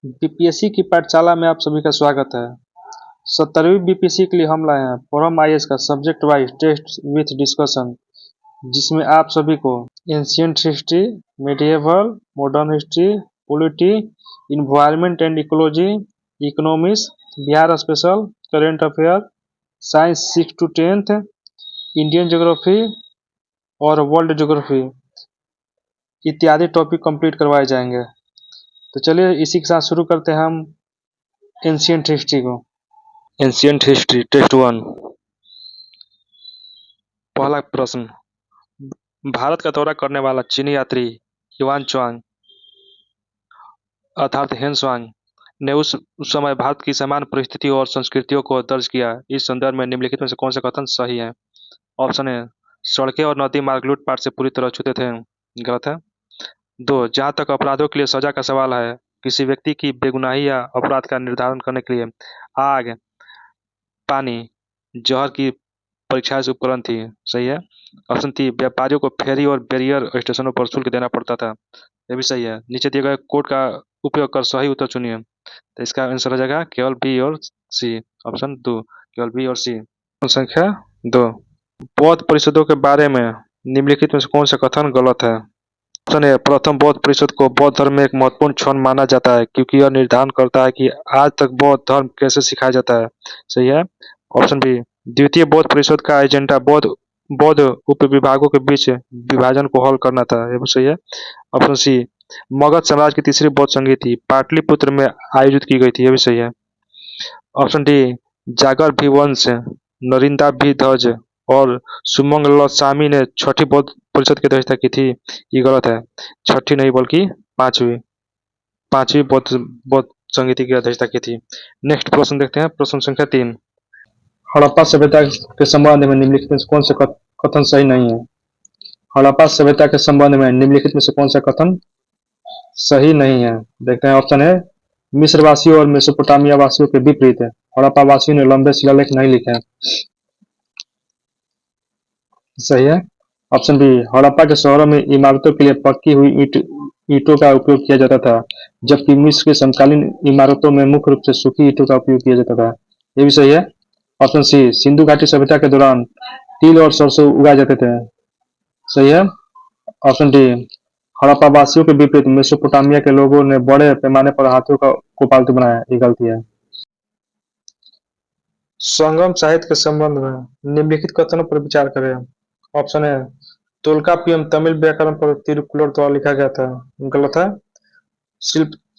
BPSC की पाठशाला में आप सभी का स्वागत है। 70वीं बीपीएससी के लिए हम लाए हैं फॉरम आईएएस का subject wise test with discussion, जिसमें आप सभी को ancient history, medieval, modern history, polity, environment and ecology, economics, Bihar special, current affair, science 6 to 10th, Indian geography और वर्ल्ड ज्योग्राफी इत्यादि टॉपिक कंप्लीट करवाए जाएंगे। तो चलिए इसी के साथ शुरू करते हैं हम एंशिएंट हिस्ट्री को। Ancient history test 1। पहला प्रश्न, भारत का दौरा करने वाला चीनी यात्री युआन च्वांग अर्थात हेन स्वांग ने उस समय भारत की समान परिस्थितियों और संस्कृतियों को दर्ज किया। इस संदर्भ में निम्नलिखित में से कौन सा कथन सही है? ऑप्शन ए, सड़कें और नदी मार्ग लूटपाट से पूरी तरह छूते थे। गलत है। 2, जहां तक अपराधों के लिए सजा का सवाल है, किसी व्यक्ति की बेगुनाही या अपराध का निर्धारण करने के लिए आग, पानी, जहर की परीक्षा से उपकरण थी। सही है। ऑप्शन 3, व्यापारियों को फेरी और बैरियर स्टेशनों पर शुल्क देना पड़ता था। यह भी सही है। नीचे दिए गए कोड का उपयोग कर सही उत्तर चुनिए। तो इसका आंसर हो जाएगा केवल बी और सी। ऑप्शन 2, केवल बी और सी। संख्या 2, बौद्ध परिषदों के बारे में निम्नलिखित में से कौन सा कथन गलत है? ऑप्शन ए, प्रथम बौद्ध परिषद को बौद्ध धर्म में एक महत्वपूर्ण क्षण माना जाता है क्योंकि यह निर्धारण करता है कि आज तक बौद्ध धर्म कैसे सिखाया जाता है। सही है। ऑप्शन बी, द्वितीय बौद्ध परिषद का एजेंडा बौद्ध बौद्ध उपविभागों के बीच विभाजन को हल करना था। यह भी सही है। ऑप्शन सी, मगध साम्राज्य की तीसरी बौद्ध संधि थी, पाटलिपुत्र में आयोजित की गई थी। यह भी सही है। ऑप्शन डी, जागर भीवंश, नरिंदा भी ध्वज और सुमंग स्वामी ने छठी बौद्ध परिषद की अध्यक्षता की थी। ये गलत है। छठी नहीं बल्कि पांचवी पांचवी बौद्ध बौद्ध समिति की अध्यक्षता की थी। नेक्स्ट प्रश्न देखते हैं। प्रश्न संख्या 3, हड़प्पा सभ्यता के संबंध में निम्नलिखित में से कौन सा कथन सही नहीं है? हड़प्पा सभ्यता के संबंध में निम्नलिखित में से कौन सा कथन सही नहीं है? देखते हैं। ऑप्शन है, मिस्र वासियों और मेसोपोटामिया वासियों के विपरीत है, हड़प्पा वासियों ने लंबे शिलालेख नहीं लिखे। सही है। ऑप्शन बी, हड़प्पा के शहरों में इमारतों के लिए पक्की हुई ईंटों का उपयोग किया जाता था, जबकि मिस्र के समकालीन इमारतों में मुख्य रूप से सूखी ईंटों का उपयोग किया जाता था। ये भी सही है। ऑप्शन सी, सिंधु घाटी सभ्यता के दौरान तिल और सरसों उगाए जाते थे। सही है। ऑप्शन डी, हड़प्पा वासियों के विपरीत मेसोपोटामिया के लोगों ने बड़े पैमाने पर हाथियों को पालतू बनाया। ये गलती है। संगम साहित्य के संबंध में निम्नलिखित कथनों पर विचार करें। ऑप्शन है, तोल्कापियम तमिल व्याकरण पर तिरुक्कुलर द्वारा लिखा गया था। गलत है।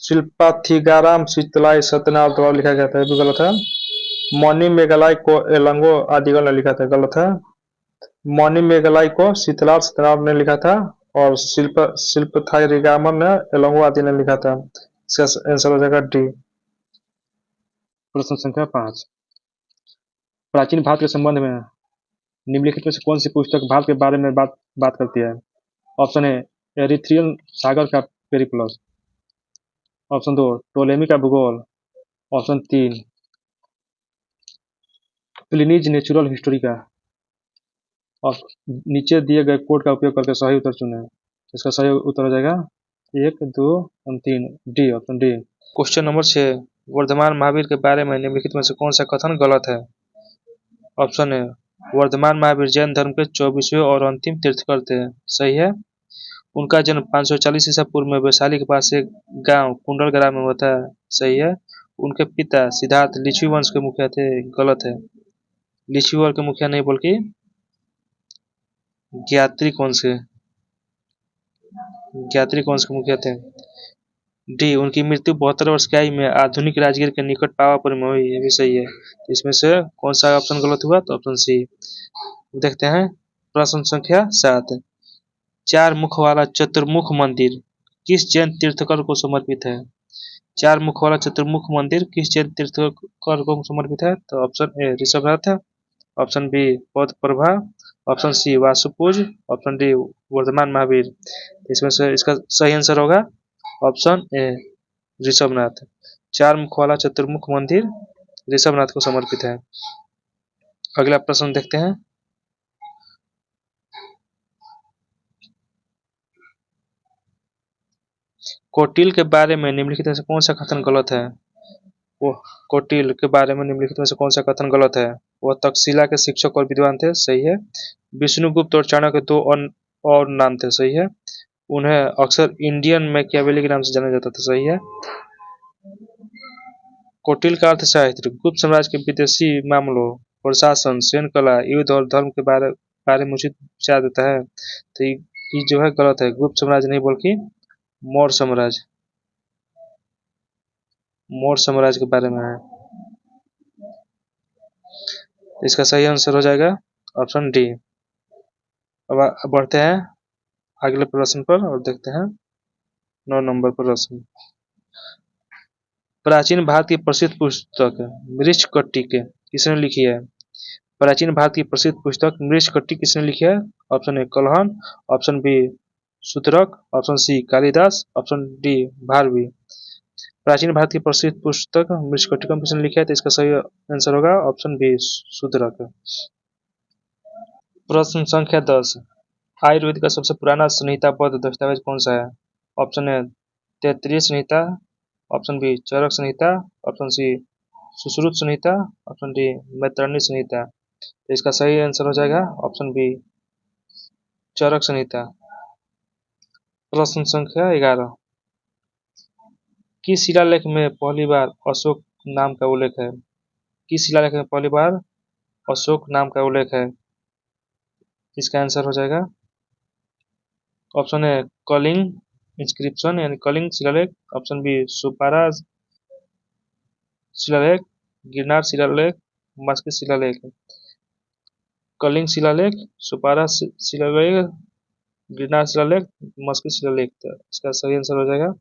शिल्पाथिगाराम शीतलाई सत्यनारायण द्वारा लिखा गया था। ये भी गलत है। मौनी मेघालय को एलंगो आदिगल ने लिखा था। गलत है। मौनी मेघालय को शीतलाल सत्यनारायण ने लिखा था और शिल्पथाईरिगामन ने एलंगो आदि ने लिखा था। इसका आंसर हो जाएगा डी। प्रश्न संख्या 5, प्राचीन भारत के संबंध में निम्नलिखित में से कौन सी पुस्तक भारत के बारे में बात करती है? ऑप्शन ए, एरिथ्रियन सागर का पेरिप्लस। ऑप्शन 2, टोलेमी का भूगोल। ऑप्शन 3, प्लिनीज नेचुरल हिस्ट्री का। और नीचे दिए गए कोड का उपयोग करके सही उत्तर चुने। इसका सही उत्तर हो जाएगा 1, 2 और 3, D. Option D. Question number 6, Vardhaman Mahavir के बारे में निम्नलिखित में से कौन सा कथन गलत है? ऑप्शन है, वर्धमान महावीर जैन धर्म के 24वें और अंतिम तीर्थकर थे। सही है। उनका जन्म 540 ईसा पूर्व में वैशाली के पास एक गांव कुंडलग्राम में हुआ था। सही है। उनके पिता सिद्धार्थ लिच्छवी वंश के मुखिया थे। गलत है। लिच्छवी वंश के मुखिया नहीं बल्कि ज्ञात्रिक वंश के मुखिया थे। डी, उनकी मृत्यु 72 वर्ष की आयु में आधुनिक राजगीर के निकट पावापुरी में हुई। ये भी सही है। इसमें से कौन सा ऑप्शन गलत हुआ? तो ऑप्शन सी। देखते हैं। प्रश्न संख्या 7, 4 मुख वाला चतुर्मुख मंदिर किस जैन तीर्थकर को समर्पित है? 4 मुख वाला चतुर्मुख मंदिर किस जैन तीर्थकर को समर्पित है? तो ऑप्शन ए, ऋषभनाथ है। Option B, Padmaprabha. Option C, Vasupujya. Option D, Vardhaman Mahavir. इसमें से इसका सही आंसर होगा ऑप्शन ए, ऋषभनाथ। 4 मुख वाला चतुर्मुख मंदिर ऋषभनाथ को समर्पित है। अगला प्रश्न देखते हैं। कोटिल के बारे में निम्नलिखित में से कौन सा कथन गलत है? वो कोटिल के बारे में निम्नलिखित में से कौन सा कथन गलत है? वह तक्षशिला के शिक्षक और विद्वान थे, सही है। विष्णुगुप्त और चाणक्य दो और नाम थे, सही है। उन्हें अक्सर इंडियन मैकियावेली के नाम से जाना जाता था, सही है। कौटिल्य का अर्थशास्त्र गुप्त साम्राज्य के विदेशी मामलों, प्रशासन, सैन्य कला, युद्ध और धर्म के बारे में उचित विचार देता है। तो ये जो है गलत है, गुप्त साम्राज्य नहीं बल्कि मौर्य साम्राज्य के बारे में है। इसका सही आंसर हो जाएगा ऑप्शन डी। अब बढ़ते हैं अगले प्रश्न पर और देखते हैं 9 नंबर पर प्रश्न। प्राचीन भारत की प्रसिद्ध पुस्तक मृच्छकटिक किसने लिखी है? प्राचीन भारत की प्रसिद्ध पुस्तक मृच्छकटिक किसने लिखी है? Option A Kalhana, option B Shudraka, option C Kalidasa, option D Bharavi. प्राचीन भारत की प्रसिद्ध पुस्तक मृच्छकटिकम किसने लिखा है? तो इसका सही आंसर होगा ऑप्शन बी शूद्रक। प्रश्न संख्या 10। आयुर्वेद का सबसे पुराना संहिताबद्ध दस्तावेज कौन सा है? Option A Taittiriya Samhita, option B Charaka Samhita, option C Sushruta Samhita, option D Maitreyi Samhita. तो इसका सही आंसर हो जाएगा ऑप्शन बी चरक संहिता। प्रश्न संख्या 11। किस शिलालेख में पहली बार अशोक नाम का उल्लेख है? किस शिलालेख में पहली बार अशोक नाम का उल्लेख है? इसका आंसर हो जाएगा ऑप्शन ए कलिंग इंस्क्रिप्शन यानी कलिंग शिलालेख, ऑप्शन बी सुपारा शिलालेख, गिरनार शिलालेख, मस्की शिलालेख। कलिंग शिलालेख, सुपारा शिलालेख, गिरनार शिलालेख, मस्की शिलालेख। तो इसका सही आंसर हो जाएगा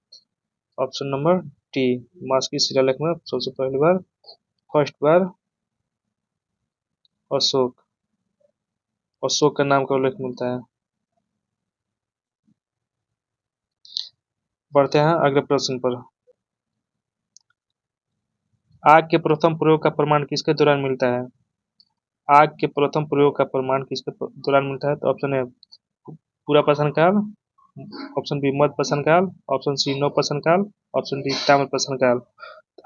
ऑप्शन नंबर टी, मस्की शिलालेख में सबसे पहली बार फर्स्ट बार अशोक का नाम का उल्लेख मिलता है। बढ़ते हैं अगले प्रश्न पर। आग के प्रथम प्रयोग का प्रमाण किसके दौरान मिलता है? आग के प्रथम प्रयोग का प्रमाण किसके दौरान मिलता है? तो ऑप्शन ए पूरा पाषाण काल, ऑप्शन बी मध्य पाषाण काल, ऑप्शन सी नव पाषाण काल, ऑप्शन डी ताम्र पाषाण काल।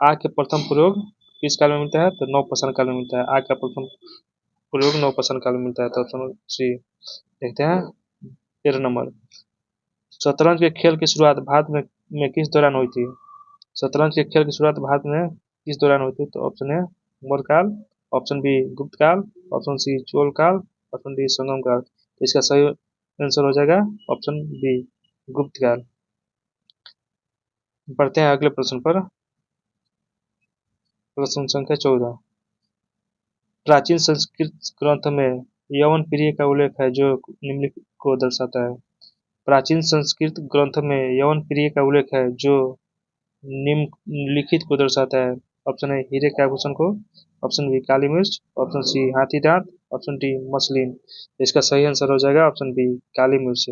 आग के प्रथम प्रयोग किस काल में मिलता है? तो नव पाषाण काल में मिलता है। आग का प्रथम प्रयोग नव पाषाण काल में मिलता है। तो ऑप्शन सी देखते हैं 13 नंबर। शतरंज के खेल की शुरुआत भारत में किस दौरान हुई थी? शतरंज के खेल की शुरुआत भारत में किस दौरान हुई थी? तो ऑप्शन ए मौर्य काल, ऑप्शन बी गुप्त काल, ऑप्शन सी चोल काल, ऑप्शन डी संगम काल। तो इसका सही आंसर हो जाएगा ऑप्शन बी गुप्त काल। बढ़ते हैं अगले प्रश्न पर। प्रश्न संख्या 14। प्राचीन संस्कृत ग्रंथ में यवन प्रिय का उल्लेख है जो निम्नलिखित को दर्शाता है। प्राचीन संस्कृत ग्रंथ में यवन प्रिय का उल्लेख है जो निम्नलिखित को दर्शाता है। ऑप्शन ए हीरे के आभूषण को, ऑप्शन बी काली मिर्च, ऑप्शन सी हाथी दांत, ऑप्शन डी मसलिन। इसका सही आंसर हो जाएगा ऑप्शन बी काली मिर्च।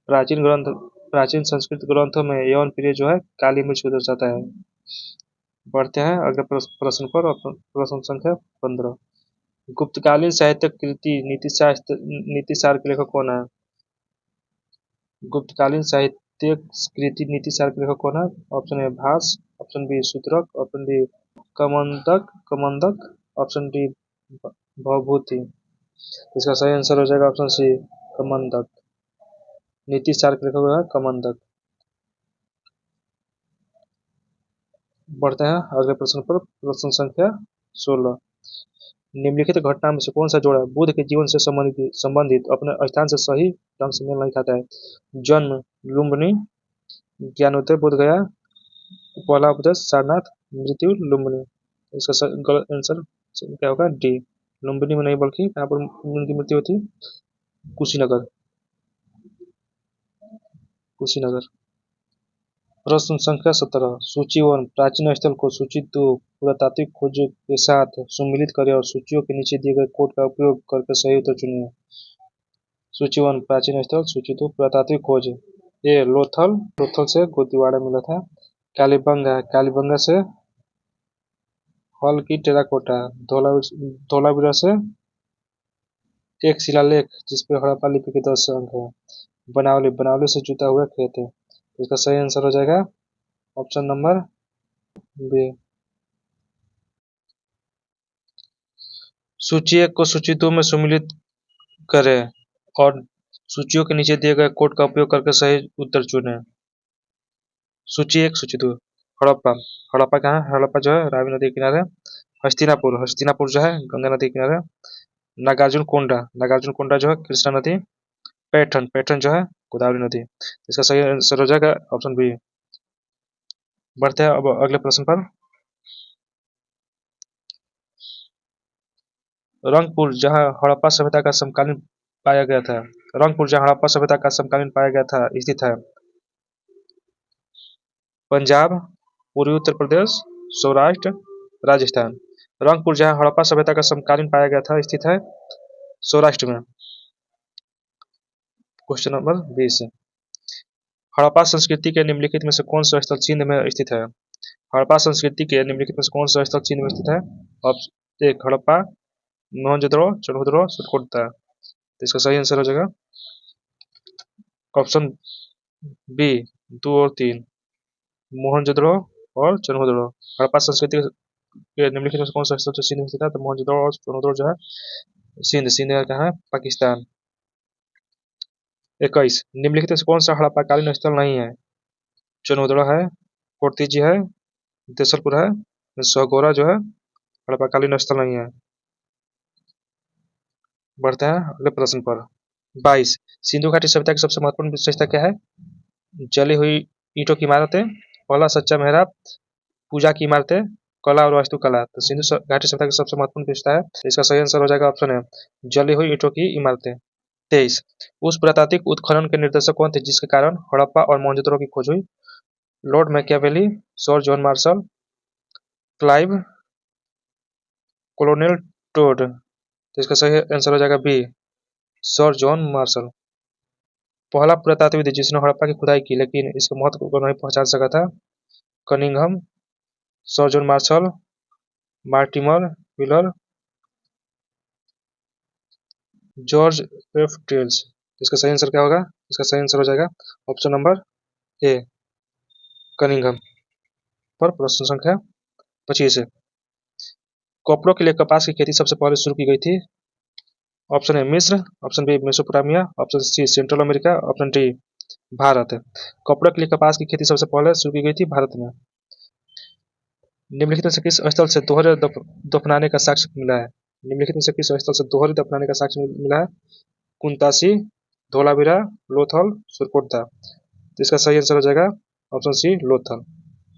प्राचीन संस्कृत ग्रंथों में यवन प्रिय जो है काली मिर्च को दर्शाता है। बढ़ते हैं अगले प्रश्न पर। प्रश्न संख्या 15। गुप्तकालीन साहित्यिक कृति नीतिसार के लेखक कौन है? गुप्तकालीन साहित्यिक कृति नीतिसार के लेखक कौन है? Option A Bhasa, option B Shudraka, option D Kamandaka, option D Bhavabhuti. इसका सही आंसर हो जाएगा ऑप्शन सी कमंदक। नीतिसार के लेखक है कमंदक। बढ़ते हैं अगले प्रश्न पर। प्रश्न संख्या 16। निम्नलिखित घटना में से कौन सा जोड़ा बुद्ध के जीवन से संबंधित अपने स्थान से सही ढंग से मेल नहीं खाता है? जन्म लुम्बिनी, ज्ञानोदय बोध गया, पहला उपदेश सारनाथ, मृत्यु लुम्बिनी। इसका गलत आंसर क्या होगा? डी लुम्बिनी में नहीं बल्कि यहाँ पर उनकी मृत्यु होती कुशीनगर। प्रश्न संख्या 17। सूची 1 प्राचीन स्थल को सूची 2 पुरातात्विक खोजों के साथ सम्मिलित करें और सूचियों के नीचे दिए गए कोड का उपयोग करके सही उत्तर चुनिए। सूची 1 प्राचीन स्थल, सूची 2 पुरातात्विक खोज। ए लोथल से गोदीवाड़ा मिला था। कालीबंगा से हल की टेराकोटा। धौलावीरा से एक शिलालेख जिसपे हड़प्पा लिपि के 10 अंक है। बनावली से जुता हुआ खेत है। इसका सही आंसर हो जाएगा ऑप्शन नंबर बी। सूची 1 को सूची 2 में सम्मिलित करें और सूचियों के नीचे दिए गए कोड का उपयोग करके सही उत्तर चुनें। सूची 1 सूची 2। हड़प्पा। हड़प्पा कहाँ है? हड़प्पा जो है रावी नदी के किनारे। हस्तिनापुर। हस्तिनापुर जो है गंगा नदी के किनारे। नागार्जुन कोंडा। नागार्जुन कोंडा जो है कृष्णा नदी। पैठन। पैठन जो है गोदावरी नदी। इसका सही आंसर हो जाएगा ऑप्शन बी। बढ़ते हैं अब अगले प्रश्न पर। रंगपुर जहां हड़प्पा सभ्यता का समकालीन पाया गया था। रंगपुर जहां हड़प्पा सभ्यता का समकालीन पाया गया था स्थित है। पंजाब, पूर्वी उत्तर प्रदेश, सौराष्ट्र, राजस्थान। रंगपुर जहां हड़प्पा सभ्यता का समकालीन पाया गया था स्थित है सौराष्ट्र में। Question number 20। हड़प्पा संस्कृति के निम्नलिखित में से कौन सा स्थल चीन में स्थित है। हड़प्पा संस्कृति के निम्नलिखित में से कौन सा स्थल चीन में स्थित है। ऑप्शन 1 हड़प्पा, मोहनजोदड़ो, चनहुदड़ो, सुरकोटा। इसका सही आंसर हो जाएगा ऑप्शन बी 2 और 3, मोहनजोदड़ो और चनहुदड़ो। हड़प्पा संस्कृति के निम्नलिखित में से कौन सा स्थल चीन में स्थित है। तो मोहनजोदड़ो और चनहुदड़ो जो है सिंध। सिंध कहाँ है? पाकिस्तान। 21 निम्नलिखित में से कौन सा हड़प्पाकालीन स्थल नहीं है। चनहुदड़ो है, कोर्तीजी है, देसलपुर है, सगोरा जो है हड़प्पाकालीन स्थल नहीं है। बढ़ते हैं अगले प्रश्न पर। 22 सिंधु घाटी सभ्यता की सबसे महत्वपूर्ण विशेषता क्या है। जली हुई ईंटों की इमारतें, पहला सच्चा मेहराब, पूजा की इमारतें, कला और वास्तुकला। तो सिंधु घाटी सभ्यता की सबसे महत्वपूर्ण विशेषता है। इसका सही आंसर हो जाएगा ऑप्शन है जली हुई ईंटों की इमारतें। 23 उस पुरातात्विक उत्खनन के निर्देशक कौन थे जिसके कारण हड़प्पा और मोहनजोदड़ो की खोज हुई। Lord Machiavelli, Sir John Marshall, Clive, Colonel Tod. तो इसका सही आंसर हो जाएगा बी सर जॉन मार्शल। पहला पुरातात्विक जिसने हड़प्पा की खुदाई की लेकिन इसके महत्व को नहीं पहचान सका था। Cunningham, Sir John Marshall, Mortimer Wheeler, George F Dales. इसका सही आंसर क्या होगा। इसका सही आंसर हो जाएगा ऑप्शन नंबर ए कनिंघम। पर प्रश्न संख्या 25 कपड़ों के लिए कपास की खेती सबसे पहले शुरू की गई थी। ऑप्शन ए मिस्र, option B Mesopotamia, option C Central America, option D Bharat. कपड़ों के लिए कपास की खेती सबसे पहले शुरू की गई थी भारत में। निम्नलिखित में से किस स्थल से दोहरे दफनाने का साक्ष्य मिला है। निम्नलिखित में से किस स्थल से दोहरे दफनाने का साक्ष्य मिला है। कुंतासी, धोलावीरा, लोथल, सुरकोटा। तो इसका सही आंसर हो जाएगा ऑप्शन सी लोथल।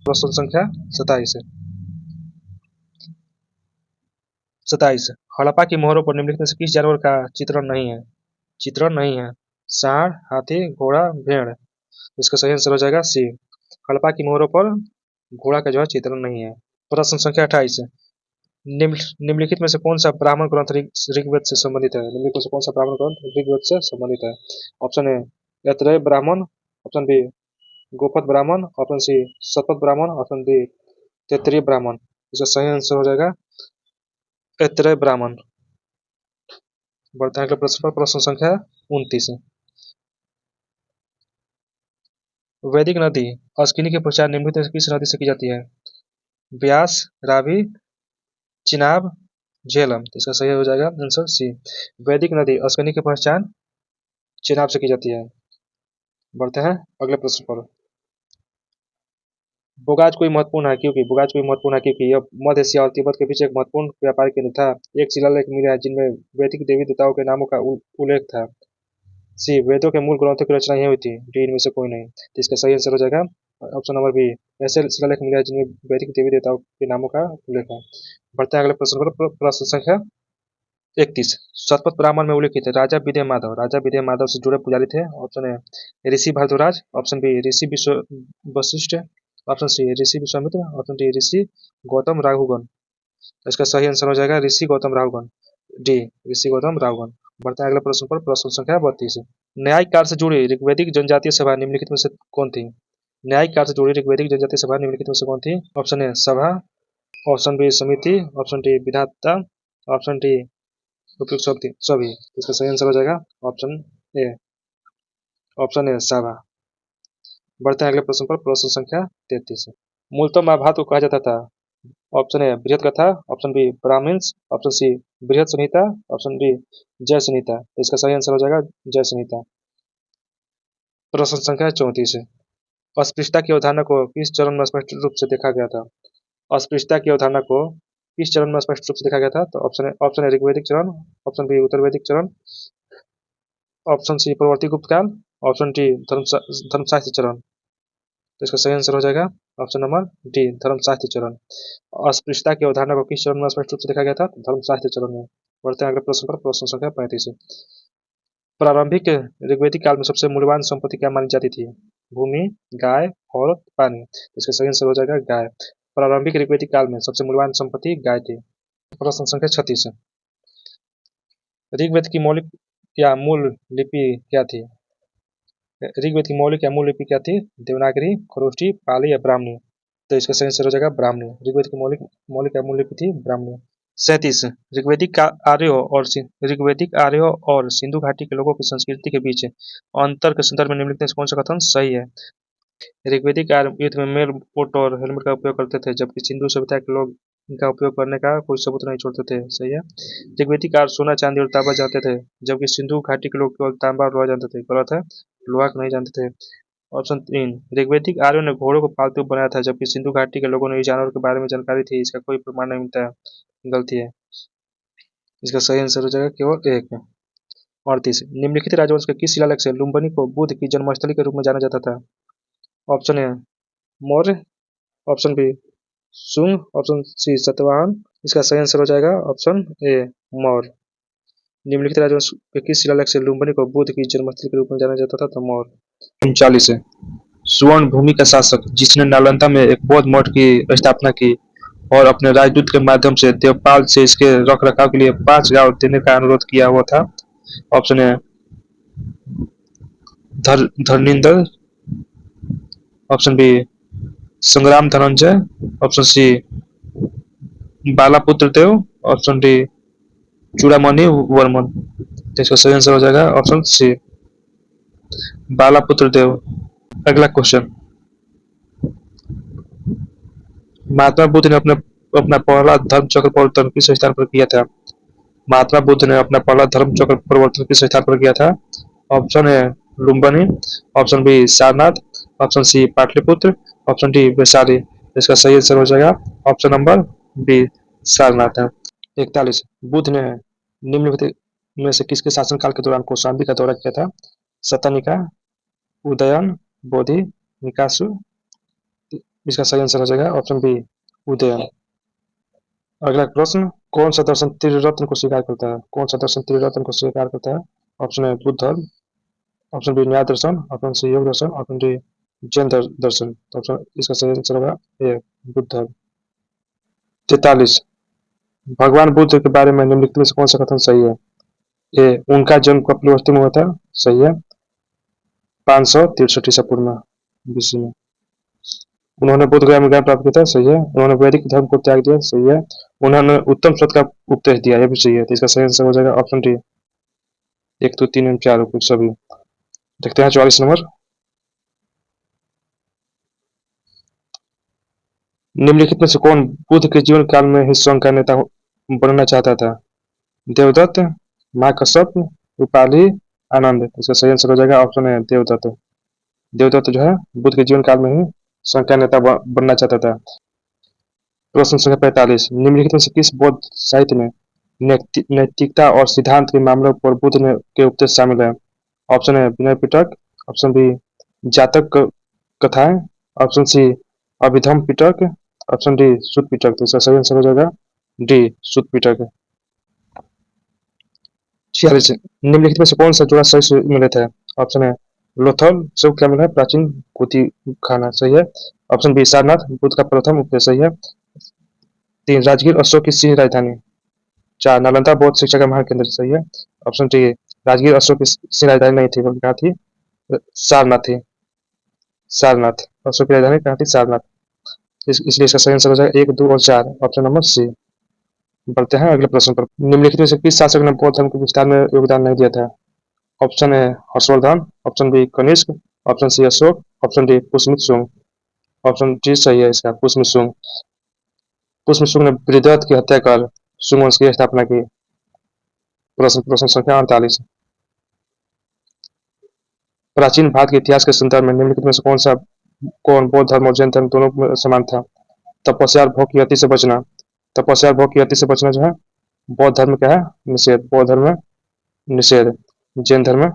प्रश्न संख्या 27 हड़प्पा की मोहरों पर निम्नलिखित में से किस जानवर का चित्रण नहीं है। चित्रण नहीं है। सांड, हाथी, घोड़ा, भेड़। इसका सही आंसर हो जाएगा सी हड़प्पा की मोहरों पर घोड़ा का जो है चित्रण नहीं है। प्रश्न संख्या 28 निम्नलिखित में से कौन सा ब्राह्मण ग्रंथ ऋग्वेद से संबंधित है। निम्नलिखित में से कौन सा ब्राह्मण ग्रंथ ऋग्वेद से संबंधित है। ऑप्शन ए ऐतरेय ब्राह्मण, ऑप्शन बी गोपद ब्राह्मण, option C Shatapatha Brahmana, option D Taittiriya ब्राह्मण। इसका सही आंसर हो जाएगा ऐतरेय ब्राह्मण। बढ़ते हैं अगले प्रश्न पर। प्रश्न संख्या 29 वैदिक नदी अस्किनी की पहचान निम्नलिखित में से किस नदी से की जाती है। ब्यास, रावी, चिनाब, झेलम। तो इसका सही हो जाएगा आंसर सी वैदिक नदी अस्किनी की पहचान चिनाब से की जाती है। बढ़ते हैं अगले प्रश्न पर। बोगाज कोई महत्वपूर्ण है क्योंकि यह मध्य एशिया और तिब्बत के बीच एक महत्वपूर्ण व्यापारिक केंद्र था। एक शिलालेख मिला है जिनमें वैदिक देवी देवताओं के नामों का उल्लेख था। सी वेदों के मूल ग्रंथों की रचना यही हुई थी। डी इनमें से कोई नहीं। तो इसका सही आंसर हो जाएगा ऑप्शन नंबर बी ऐसे शिलालेख मिला है जिनमें वैदिक देवी देवताओं के नामों का उल्लेख है। बढ़ते हैं अगले प्रश्न पर। प्रश्न संख्या 31 शतपथ ब्राह्मण में उल्लेखित है राजा विजय माधव। राजा विजय माधव से जुड़े पुजारी थे। Option A Rishi Bharadwaj, option B Rishi Vashishtha, option C Rishi Vishwamitra, option D Rishi Gautam Rahugana. इसका सही आंसर हो जाएगा ऋषि गौतम राघुगण। डी ऋषि गौतम राघुगण। बढ़ते हैं अगले प्रश्न पर। प्रश्न संख्या 32 न्यायिक कार्य से जुड़ी ऋग्वैदिक जनजातीय सभा निम्नलिखित में से कौन थी। न्यायिक कार्य से जुड़ी ऋग्वैदिक जनजातीय सभा निम्नलिखित में से कौन थी। ऑप्शन ए सभा, ऑप्शन बी समिति, ऑप्शन डी विधाता, ऑप्शन डी उपयुक्त सभी। इसका सही आंसर हो जाएगा ऑप्शन ए सभा। बढ़ते हैं अगले प्रश्न पर। प्रश्न संख्या 33। मूलतः महाभारत को कहा जाता था। Option A Brihat Katha, option B Brahmanas, option C Brihat Samhita, option D जय संहिता। इसका सही आंसर हो जाएगा जय संहिता। प्रश्न संख्या 34। अस्पृश्यता की अवधारणा को किस चरण में स्पष्ट रूप से देखा गया था? अस्पृश्यता की अवधारणा को किस चरण में स्पष्ट रूप से देखा गया था? तो ऑप्शन ए ऋग्वैदिक चरण, ऑप्शन बी उत्तर वैदिक चरण, ऑप्शन सी प्रवर्ती गुप्त काल, ऑप्शन डी धर्मशास्त्र चरण। तो इसका सही आंसर हो जाएगा ऑप्शन नंबर डी धर्मशास्त्र चरण। अस्पृश्यता की अवधारणा को किस चरण में स्पष्ट रूप से देखा गया था? धर्मशास्त्र चरण में। बढ़ते हैं अगले प्रश्न पर। प्रश्न संख्या 35। प्रारंभिक ऋग्वैदिक काल में सबसे मूल्यवान संपत्ति क्या मानी जाती थी? भूमि, गाय और पानी। इसका सही आंसर हो जाएगा गाय। प्रारंभिक ऋग्वैदिक काल में सबसे मूल्यवान संपत्ति गाय थी। प्रश्न संख्या 36। ऋग्वेद की मौलिक या मूल लिपि क्या थी? ऋग्वेद की मौलिक या मूल लिपि क्या थी? देवनागरी, खरोष्ठी, पाली या ब्राह्मणी। तो इसका सही आंसर हो जाएगा ब्राह्मणी। ऋग्वेद की मौलिक या मूल लिपि थी ब्राह्मणी। 37। ऋग्वैदिक आर्यों और सिंधु घाटी के लोगों की संस्कृति के बीच अंतर के संदर्भ में निम्नलिखित में से कौन सा कथन सही है? ऋग्वैदिक आर्य युद्ध में मेल पोट और हेलमेट का उपयोग करते थे, जबकि सिंधु सभ्यता के लोग इनका उपयोग करने का कोई सबूत नहीं छोड़ते थे। सही है। ऋग्वैदिक आर्य सोना, चांदी और तांबा जानते थे, जबकि सिंधु घाटी के लोग केवल तांबा और लोहा जानते थे। गलत है, लोहा को नहीं जानते थे। ऑप्शन 3। ऋग्वैदिक आर्यों ने घोड़ों को पालतू बनाया था, जबकि सिंधु घाटी के लोगों ने इस जानवर के बारे में जानकारी थी। इसका कोई प्रमाण नहीं मिलता है। गलती है। इसका सही आंसर हो जाएगा केवल एक। 38। निम्नलिखित राजवंश के किस शिलालेख से लुम्बिनी को बुद्ध की जन्मस्थली के रूप में जाना जाता था? Option A Maurya, option B Shunga, option C Satavahana. इसका सही आंसर हो जाएगा ऑप्शन ए मौर्य। निम्नलिखित राजवंश के किस शिलालेख से लुम्बिनी को बुद्ध की जन्मस्थली के रूप में जाना जाता था? तो मौर्य। 39 है। स्वर्ण भूमि का शासक जिसने नालंदा में एक बौद्ध मठ की स्थापना की और अपने राजदूत के माध्यम से देवपाल से इसके रख रखाव के लिए 5 गांव देने का अनुरोध किया हुआ था। ऑप्शन ए धर्निंदर, ऑप्शन बी संग्राम धनंजय, ऑप्शन सी बालापुत्र देव, ऑप्शन डी चूड़ामणि वर्मन। इसका सही आंसर हो जाएगा ऑप्शन सी बालापुत्र देव। अगला क्वेश्चन। महात्मा बुद्ध ने अपना पहला धर्म चक्र परिवर्तन किस स्थान पर किया था? महात्मा बुद्ध ने अपना पहला धर्म चक्र परिवर्तन किस स्थान पर किया था? Option A Lumbini, option B Sarnath, option C Pataliputra, option D Vaishali. इसका सही आंसर हो जाएगा ऑप्शन नंबर बी सारनाथ है। 41। बुद्ध ने निम्नलिखित में से किसके शासनकाल के दौरान कौशाम्बी का दौरा किया था? सतनिका, उदयन, बोधि, निकासु। इसका सही आंसर हो जाएगा ऑप्शन बी उदयन। अगला प्रश्न। कौन सा दर्शन त्रिरत्न को स्वीकार करता है? कौन सा दर्शन त्रिरत्न को स्वीकार करता है? ऑप्शन ए बुद्ध धर्म, ऑप्शन बी न्याय दर्शन, ऑप्शन सी योग दर्शन, ऑप्शन डी जैन दर्शन। तो ऑप्शन इसका सही आंसर होगा ए बुद्ध धर्म। 43। भगवान बुद्ध के बारे में निम्नलिखित में से कौन सा कथन सही है? ए उनका जन्म कपिलवस्तु में हुआ था। सही है। 563 ईसा पूर्व में बीसी में उन्होंने बुद्ध गया में ज्ञान प्राप्त किया था। सही है। उन्होंने वैदिक धर्म को त्याग दिया। सही है। उन्होंने उत्तम सत्य का उपदेश दिया। यह भी सही है। तो इसका सही आंसर हो जाएगा ऑप्शन डी 1 2 3 4 सभी। देखते हैं 44 नंबर। निम्नलिखित में से कौन बुद्ध के जीवन काल में ही स्वयं का नेता बनना चाहता था? देवदत्त, महाकश्यप, उपाली, आनंद। इसका सही आंसर हो जाएगा ऑप्शन है देवदत्त। देवदत्त जो है बुद्ध के जीवन काल में ही स्वयं का नेता बनना चाहता था। प्रश्न संख्या 45। निम्नलिखित में से किस बौद्ध साहित्य में नैतिकता और सिद्धांत के मामलों पर बुद्ध के उपदेश शामिल है? ऑप्शन है विनय पिटक, ऑप्शन बी जातक कथाएं, ऑप्शन सी अभिधम पिटक, ऑप्शन डी सुत पिटक। तो इसका सही आंसर हो जाएगा डी सुत पिटक। 46। निम्नलिखित में से कौन सा जोड़ा सही से मिलित है? ऑप्शन है लोथल से क्या मिला है? प्राचीन कुती खाना। सही है। ऑप्शन बी सारनाथ बुद्ध का प्रथम उपदेश। सही है। 3 राजगीर अशोक की सिंह राजधानी। 4 नालंदा बौद्ध शिक्षा का महाकेंद्र। सही है। ऑप्शन डी राजगीर अशोक की सिंह राजधानी नहीं थी, बल्कि कहा थी सारनाथ थी। सारनाथ अशोक की राजधानी कहा थी सारनाथ। इसलिए इसका सही आंसर हो जाएगा 1 2 और 4 ऑप्शन नंबर सी। बढ़ते हैं अगले प्रश्न पर। निम्नलिखित में से किस शासक ने बौद्ध धर्म के विस्तार में योगदान नहीं दिया था? Option A Harshavardhana, option B Kanishka, option C Ashoka, option D Pushyamitra Shunga. Option D सही है इसका, पुष्यमित्र शुंग। पुष्यमित्र शुंग ने बृहद्रथ की हत्या कर शुंग वंश की स्थापना की। प्रश्न संख्या 48। प्राचीन भारत के इतिहास के संदर्भ में निम्नलिखित में से कौन बौद्ध धर्म और जैन धर्म दोनों में समान था? तपस्या और भोग की गति से बचना। तपस्या और भोग की गति से बचना जो है बौद्ध धर्म क्या है? निषेध। बौद्ध धर्म में निषेध। जैन धर्म में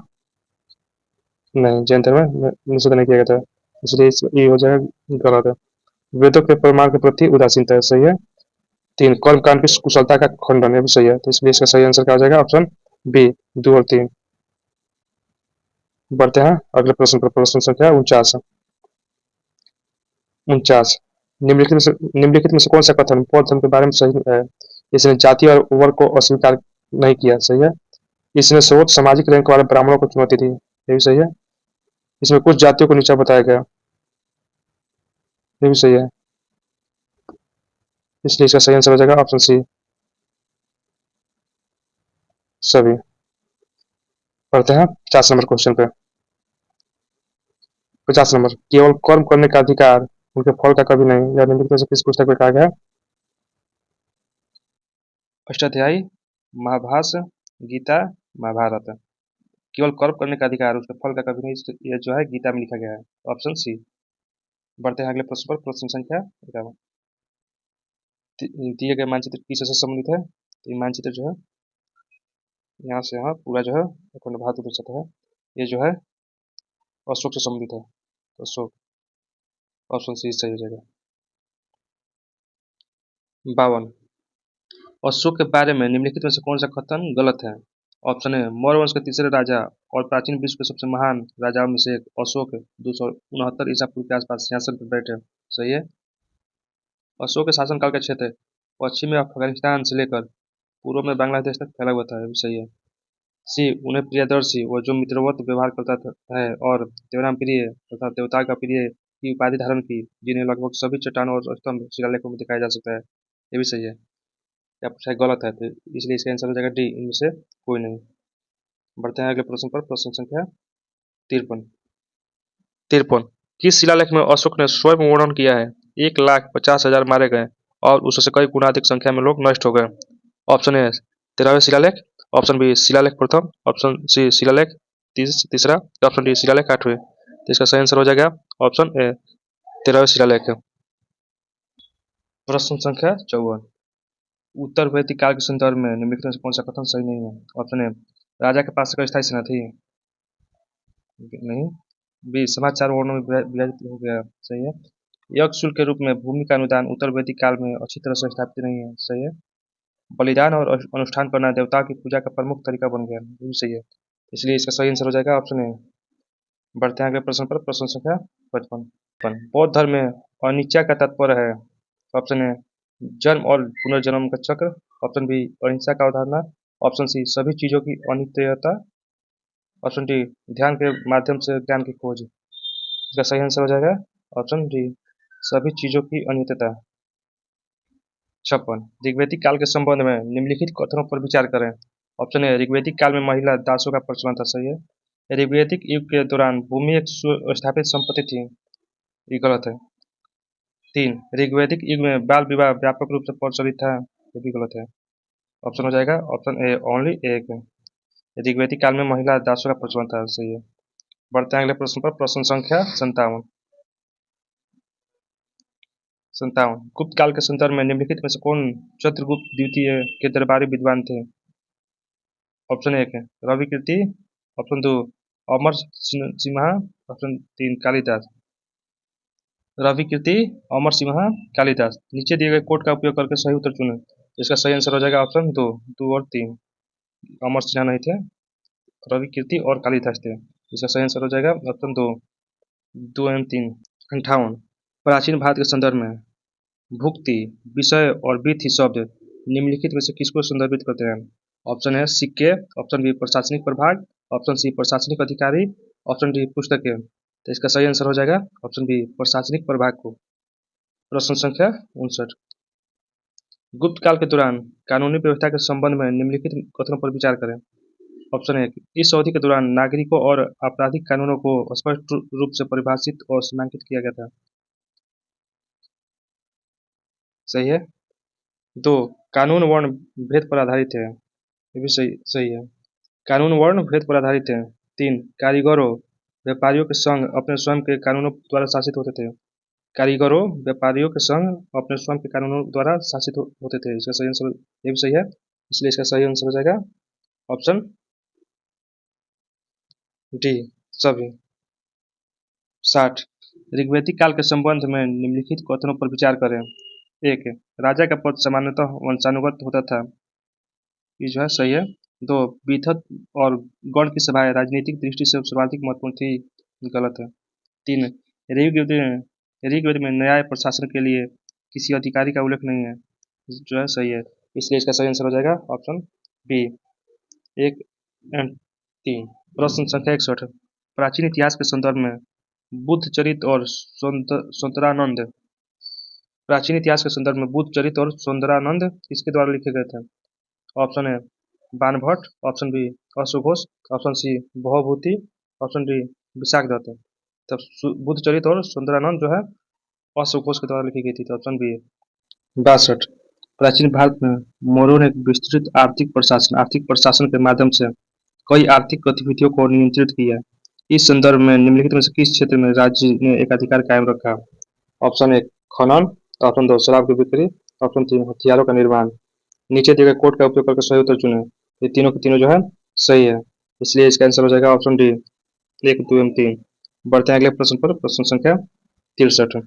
नहीं, जैन धर्म में निषेध नहीं किया गया था, इसलिए ये हो जाएगा गलत है। वेदों के प्रमाण के प्रति उदासीनता है, सही है। 3 कर्म कांड की कुशलता का खंडन, ये भी सही है, तो इसलिए इसका सही आंसर क्या हो जाएगा? ऑप्शन बी 2 और 3। बढ़ते हैं अगले प्रश्न पर। प्रश्न संख्या 49। निम्नलिखित में से कौन सा कथन बौद्ध धर्म के बारे में सही है? इसने जाति और वर्ग को अस्वीकार नहीं किया, सही है। इसने सर्वोच्च सामाजिक रैंक वाले ब्राह्मणों को चुनौती दी, ये भी सही है। इसमें कुछ जातियों को नीचा बताया गया, ये भी सही है, इसलिए इसका सही आंसर हो जाएगा ऑप्शन सी सभी। पढ़ते हैं 50 नंबर क्वेश्चन पे। 50 नंबर, केवल कर्म करने का अधिकार, उनके फल का कभी नहीं, या निम्नलिखित में से किस पुस्तक में कहा गया है? अष्टाध्यायी, महाभाष्य, गीता, महाभारत। केवल कर्म करने का अधिकार, उसके फल का कभी नहीं, ये जो है गीता में लिखा गया है, ऑप्शन सी। बढ़ते हैं अगले प्रश्न पर। प्रश्न संख्या 51। दिए गए मानचित्र किससे संबंधित है? तो ये मानचित्र जो है यहाँ से यहाँ पूरा जो है अखंड भारत दर्शाता है, ये जो है अशोक से संबंधित है, तो अशोक, ऑप्शन सी सही हो जाएगा। 52। अशोक के बारे में निम्नलिखित में से कौन सा कथन गलत है? ऑप्शन ए, मौर्य वंश के तीसरे राजा और प्राचीन विश्व के सबसे महान राजाओं में से एक अशोक 269 ईसा पूर्व के आसपास सिंहासन पर बैठे, सही है। अशोक के शासनकाल का क्षेत्र पश्चिम में अफगानिस्तान से लेकर पूर्व में बांग्लादेश तक फैला हुआ था, ये भी सही है। सी, उन्हें प्रियदर्शी वो जो मित्रवत व्यवहार करता है और देवनाम प्रिय तथा देवता का प्रिय की उपाधि धारण की, जिन्हें लगभग सभी चट्टानों और स्तंभ शिलालेखों में दिखाया जा सकता है, ये भी सही है। या पूछा गलत है, तो इसलिए इसका आंसर हो जाएगा डी, इनमें से कोई नहीं। बढ़ते हैं अगले प्रश्न पर। प्रश्न संख्या 53। 53। किस शिलालेख में अशोक ने स्वयं वर्णन किया है 1,50,000 मारे गए और उससे कई गुना अधिक संख्या में लोग नष्ट हो गए? ऑप्शन ए 13वें शिलालेख, ऑप्शन बी शिलालेख प्रथम, ऑप्शन सी शिलालेख तीसरा, ऑप्शन डी शिलालेख 8वें। तो इसका सही आंसर हो जाएगा ऑप्शन ए 13वें शिलालेख। प्रश्न संख्या 54। उत्तर वैदिक काल के संदर्भ में निम्नलिखित में से कौन सा कथन सही नहीं है? ऑप्शन ए, राजा के पास स्थायी सेना थी, नहीं। बी, समाचार वर्णों में विभाजित हो गया, सही है। यज्ञ शुल्क के रूप में भूमि का अनुदान उत्तर वैदिक काल में अच्छी तरह से स्थापित नहीं है, सही है। बलिदान और अनुष्ठान करना देवताओं की पूजा का प्रमुख तरीका बन गया, ये भी सही है, इसलिए इसका सही आंसर हो जाएगा ऑप्शन ए। बढ़ते हैं अगले प्रश्न पर। प्रश्न संख्या 55। बौद्ध धर्म में अनिच्चा का तात्पर्य है, ऑप्शन ए जन्म और पुनर्जन्म का चक्र, ऑप्शन बी अहिंसा का अवधारणा, ऑप्शन सी सभी चीजों की अनित्यता, ऑप्शन डी ध्यान के माध्यम से ज्ञान की खोज। इसका सही आंसर हो जाएगा ऑप्शन डी सभी चीजों की अनित्यता। 56। ऋग्वैदिक काल के संबंध में निम्नलिखित कथनों पर विचार करें। ऑप्शन ए, ऋग्वैदिक काल में महिला दासों का प्रचलन था, सही है। ऋग्वैदिक युग के दौरान भूमि एक सुस्थापित संपत्ति थी, ये गलत है। 3, ऋग्वैदिक युग में बाल विवाह व्यापक रूप से प्रचलित था, ये भी गलत है। ऑप्शन हो जाएगा ऑप्शन ए ओनली एक, ऋग्वैदिक काल में महिला दासों का प्रचलन था, सही है। बढ़ते हैं अगले प्रश्न पर। प्रश्न संख्या 57। गुप्त काल के संदर्भ में निम्नलिखित में से कौन चंद्रगुप्त द्वितीय के दरबारी विद्वान थे? ऑप्शन 1 रवि कीर्ति, ऑप्शन 2 अमर सिम्हा, ऑप्शन 3 कालिदास। रवि कीर्ति, अमर सिम्हा, कालिदास। नीचे दिए गए कोड का उपयोग करके सही उत्तर चुनें। इसका सही आंसर हो जाएगा ऑप्शन 2 और 3। अमर सिन्हा नहीं थे, रवि कीर्ति और कालिदास थे। इसका सही आंसर हो जाएगा ऑप्शन 2 एवं 3। 58। प्राचीन भारत के संदर्भ में भुक्ति, विषय और विधि शब्द निम्नलिखित में से किसको संदर्भित करते हैं? ऑप्शन है सिक्के, ऑप्शन बी प्रशासनिक प्रभाग, ऑप्शन सी प्रशासनिक अधिकारी, ऑप्शन डी पुस्तकें। तो इसका सही आंसर हो जाएगा ऑप्शन बी प्रशासनिक प्रभाग को। प्रश्न संख्या 59। गुप्त काल के दौरान कानूनी व्यवस्था के संबंध में निम्नलिखित कथनों पर विचार करें। ऑप्शन एक, इस अवधि के दौरान नागरिकों और आपराधिक कानूनों को स्पष्ट रूप से परिभाषित और सीमांकित किया गया था। सही है। दो, कानून वर्ण भेद पर आधारित है। ये भी सही सही है। कानून वर्ण भेद पर आधारित है। तीन, कारीगरों व्यापारियों के संघ अपने स्वयं के कानूनों द्वारा शासित होते थे। कारीगरों व्यापारियों के संघ अपने स्वयं के कानूनों द्वारा शासित होते थे। इसका सही आंसर ये भी सही है, इसलिए इसका सही आंसर हो जाएगा ऑप्शन डी, सभी। 60, ऋग्वैदिक काल के संबंध में निम्नलिखित कथनों पर विचार करें। एक, राजा का पद सामान्यतः वंशानुगत होता था। ये जो है सही है। दो, विधत और गण की सभाएं राजनीतिक दृष्टि से सर्वाधिक महत्वपूर्ण थी। गलत है। तीन, ऋग्वेद में न्याय प्रशासन के लिए किसी अधिकारी का उल्लेख नहीं है। जो है सही है, इसलिए इसका सही आंसर हो जाएगा ऑप्शन बी, एक एंड तीन। प्रश्न संख्या 61, प्राचीन इतिहास के संदर्भ में बुद्ध चरित और सुंदरानंद, प्राचीन इतिहास के संदर्भ में बुद्ध चरित और सुंदरानंद किसके द्वारा लिखे गए थे। Option A, Banabhatta, option B, अश्वघोष, option C, Bhavabhuti, option D, Vishakhadatta. तब बुद्ध चरित और सुंदरानंद जो है अश्वघोष के द्वारा लिखी गई थी। तो ऑप्शन बी है। 62, प्राचीन भारत में मौर्यों ने एक विस्तृत आर्थिक प्रशासन के माध्यम से कई आर्थिक गतिविधियों को नियंत्रित किया। इस संदर्भ में निम्नलिखित में से किस क्षेत्र में राज्य ने एकाधिकार कायम रखा। ऑप्शन एक, खनन, ऑप्शन दो, शराब की बिक्री, ऑप्शन तीन, हथियारों का निर्माण। नीचे दिए गए कोड का उपयोग करके सही उत्तर चुनें। ये तीनों के तीनों जो है सही है, इसलिए इसका आंसर हो जाएगा ऑप्शन डी, एक, दो एवं तीन। बढ़ते हैं अगले प्रश्न पर। प्रश्न संख्या 63।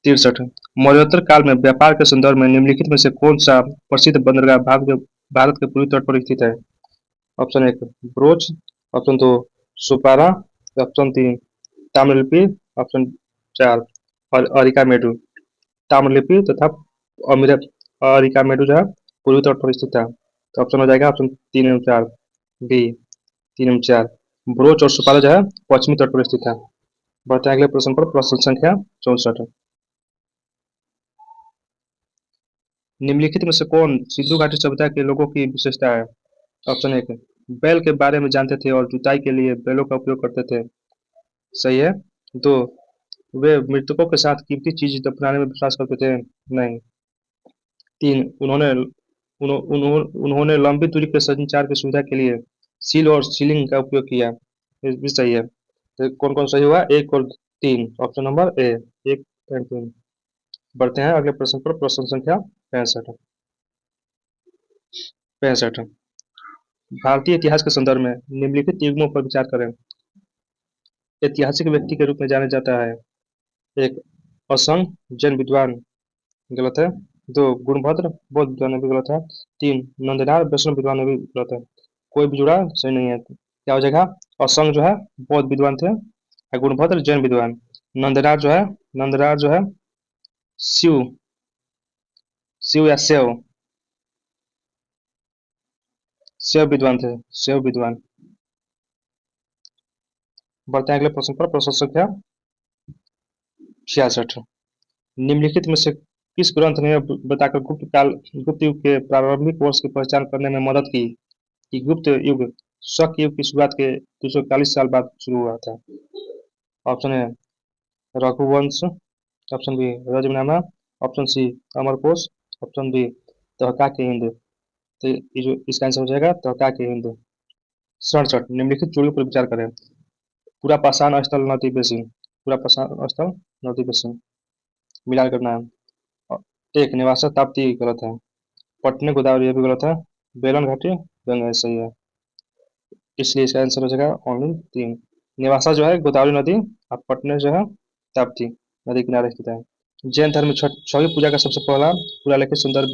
63, मौर्योत्तर काल में व्यापार के संदर्भ में निम्नलिखित में से कौन सा प्रसिद्ध बंदरगाह भारत के पूर्वी तट पर स्थित है। ऑप्शन एक, ब्रोच, ऑप्शन दो, सुपारा, ऑप्शन तीन, ताम्रलिप्ति, ऑप्शन चार, अरिकामेडु। ताम्रलिप्ति तथा अरिकामेडु जो है पूर्वी तट पर स्थित है। तो ऑप्शन हो जाएगा ऑप्शन तीन एवं चार, बी, तीन एवं चार। ब्रोच और सुपारा जो है पश्चिमी तट पर स्थित है। बढ़ते हैं अगले प्रश्न पर। प्रश्न संख्या 64, निम्नलिखित में से कौन सिंधु घाटी सभ्यता के लोगों की विशेषता है। ऑप्शन एक, बैल के बारे में जानते थे और जुताई के लिए बैलों का उपयोग करते थे। सही है। दो, वे मृतकों के साथ कीमती चीज दफनाने में विश्वास करते थे। नहीं। तीन, उन्होंने लंबी दूरी के संचार की सुविधा के लिए सील और सीलिंग का उपयोग किया। ये भी सही है। तो कौन कौन सही हुआ, एक और तीन। ऑप्शन नंबर ए, एक एंड तीन। बढ़ते हैं अगले प्रश्न पर। प्रश्न संख्या 65। 65, भारतीय इतिहास के संदर्भ में निम्नलिखित युग्मों पर विचार करें। ऐतिहासिक व्यक्ति के रूप में जाना जाता है। एक, असंग जैन विद्वान। गलत है। दो, गुणभद्र बौद्ध विद्वान, भी गलत है। तीन, नंदनार वैष्णव विद्वान, भी गलत है। कोई भी जुड़ा सही नहीं है। क्या हो जाएगा, असंग जो है बौद्ध विद्वान थे, गुणभद्र जैन विद्वान। नंदनार जो है शिव शिव या शैव विद्वान थे, शैव विद्वान। बढ़ते हैं अगले प्रश्न पर। प्रश्न संख्या 66, निम्नलिखित में से किस ग्रंथ ने बताकर गुप्त युग के प्रारंभिक वर्ष की पहचान करने में मदद की कि गुप्त युग शक युग की शुरुआत के 241 साल बाद शुरू हुआ था। Option A, Raghuvamsha, option B, Razmnama, option C, Amarakosha, option D, Tahqiq के हिंद। तो ये जो इसका आंसर हो जाएगा तहका के हिंद। 67, निम्नलिखित जोड़ियों पर विचार करें। पूरा पाषाण स्थल नदी बेसिन, पूरा पाषाण स्थल नदी बेसिन मिलान करना है। एक, निवासा ताप्ती गलत है। पटने गोदावरी, ये भी गलत है। बेलन घाटी गंगा, सही है। इसलिए इसका आंसर हो जाएगा ओनली तीन। निवासा जो है गोदावरी नदी, और पटने जो है ताप्ती नदी किनारे स्थित है। जैन धर्म में छठी पूजा का सबसे पहला पुरालेखित संदर्भ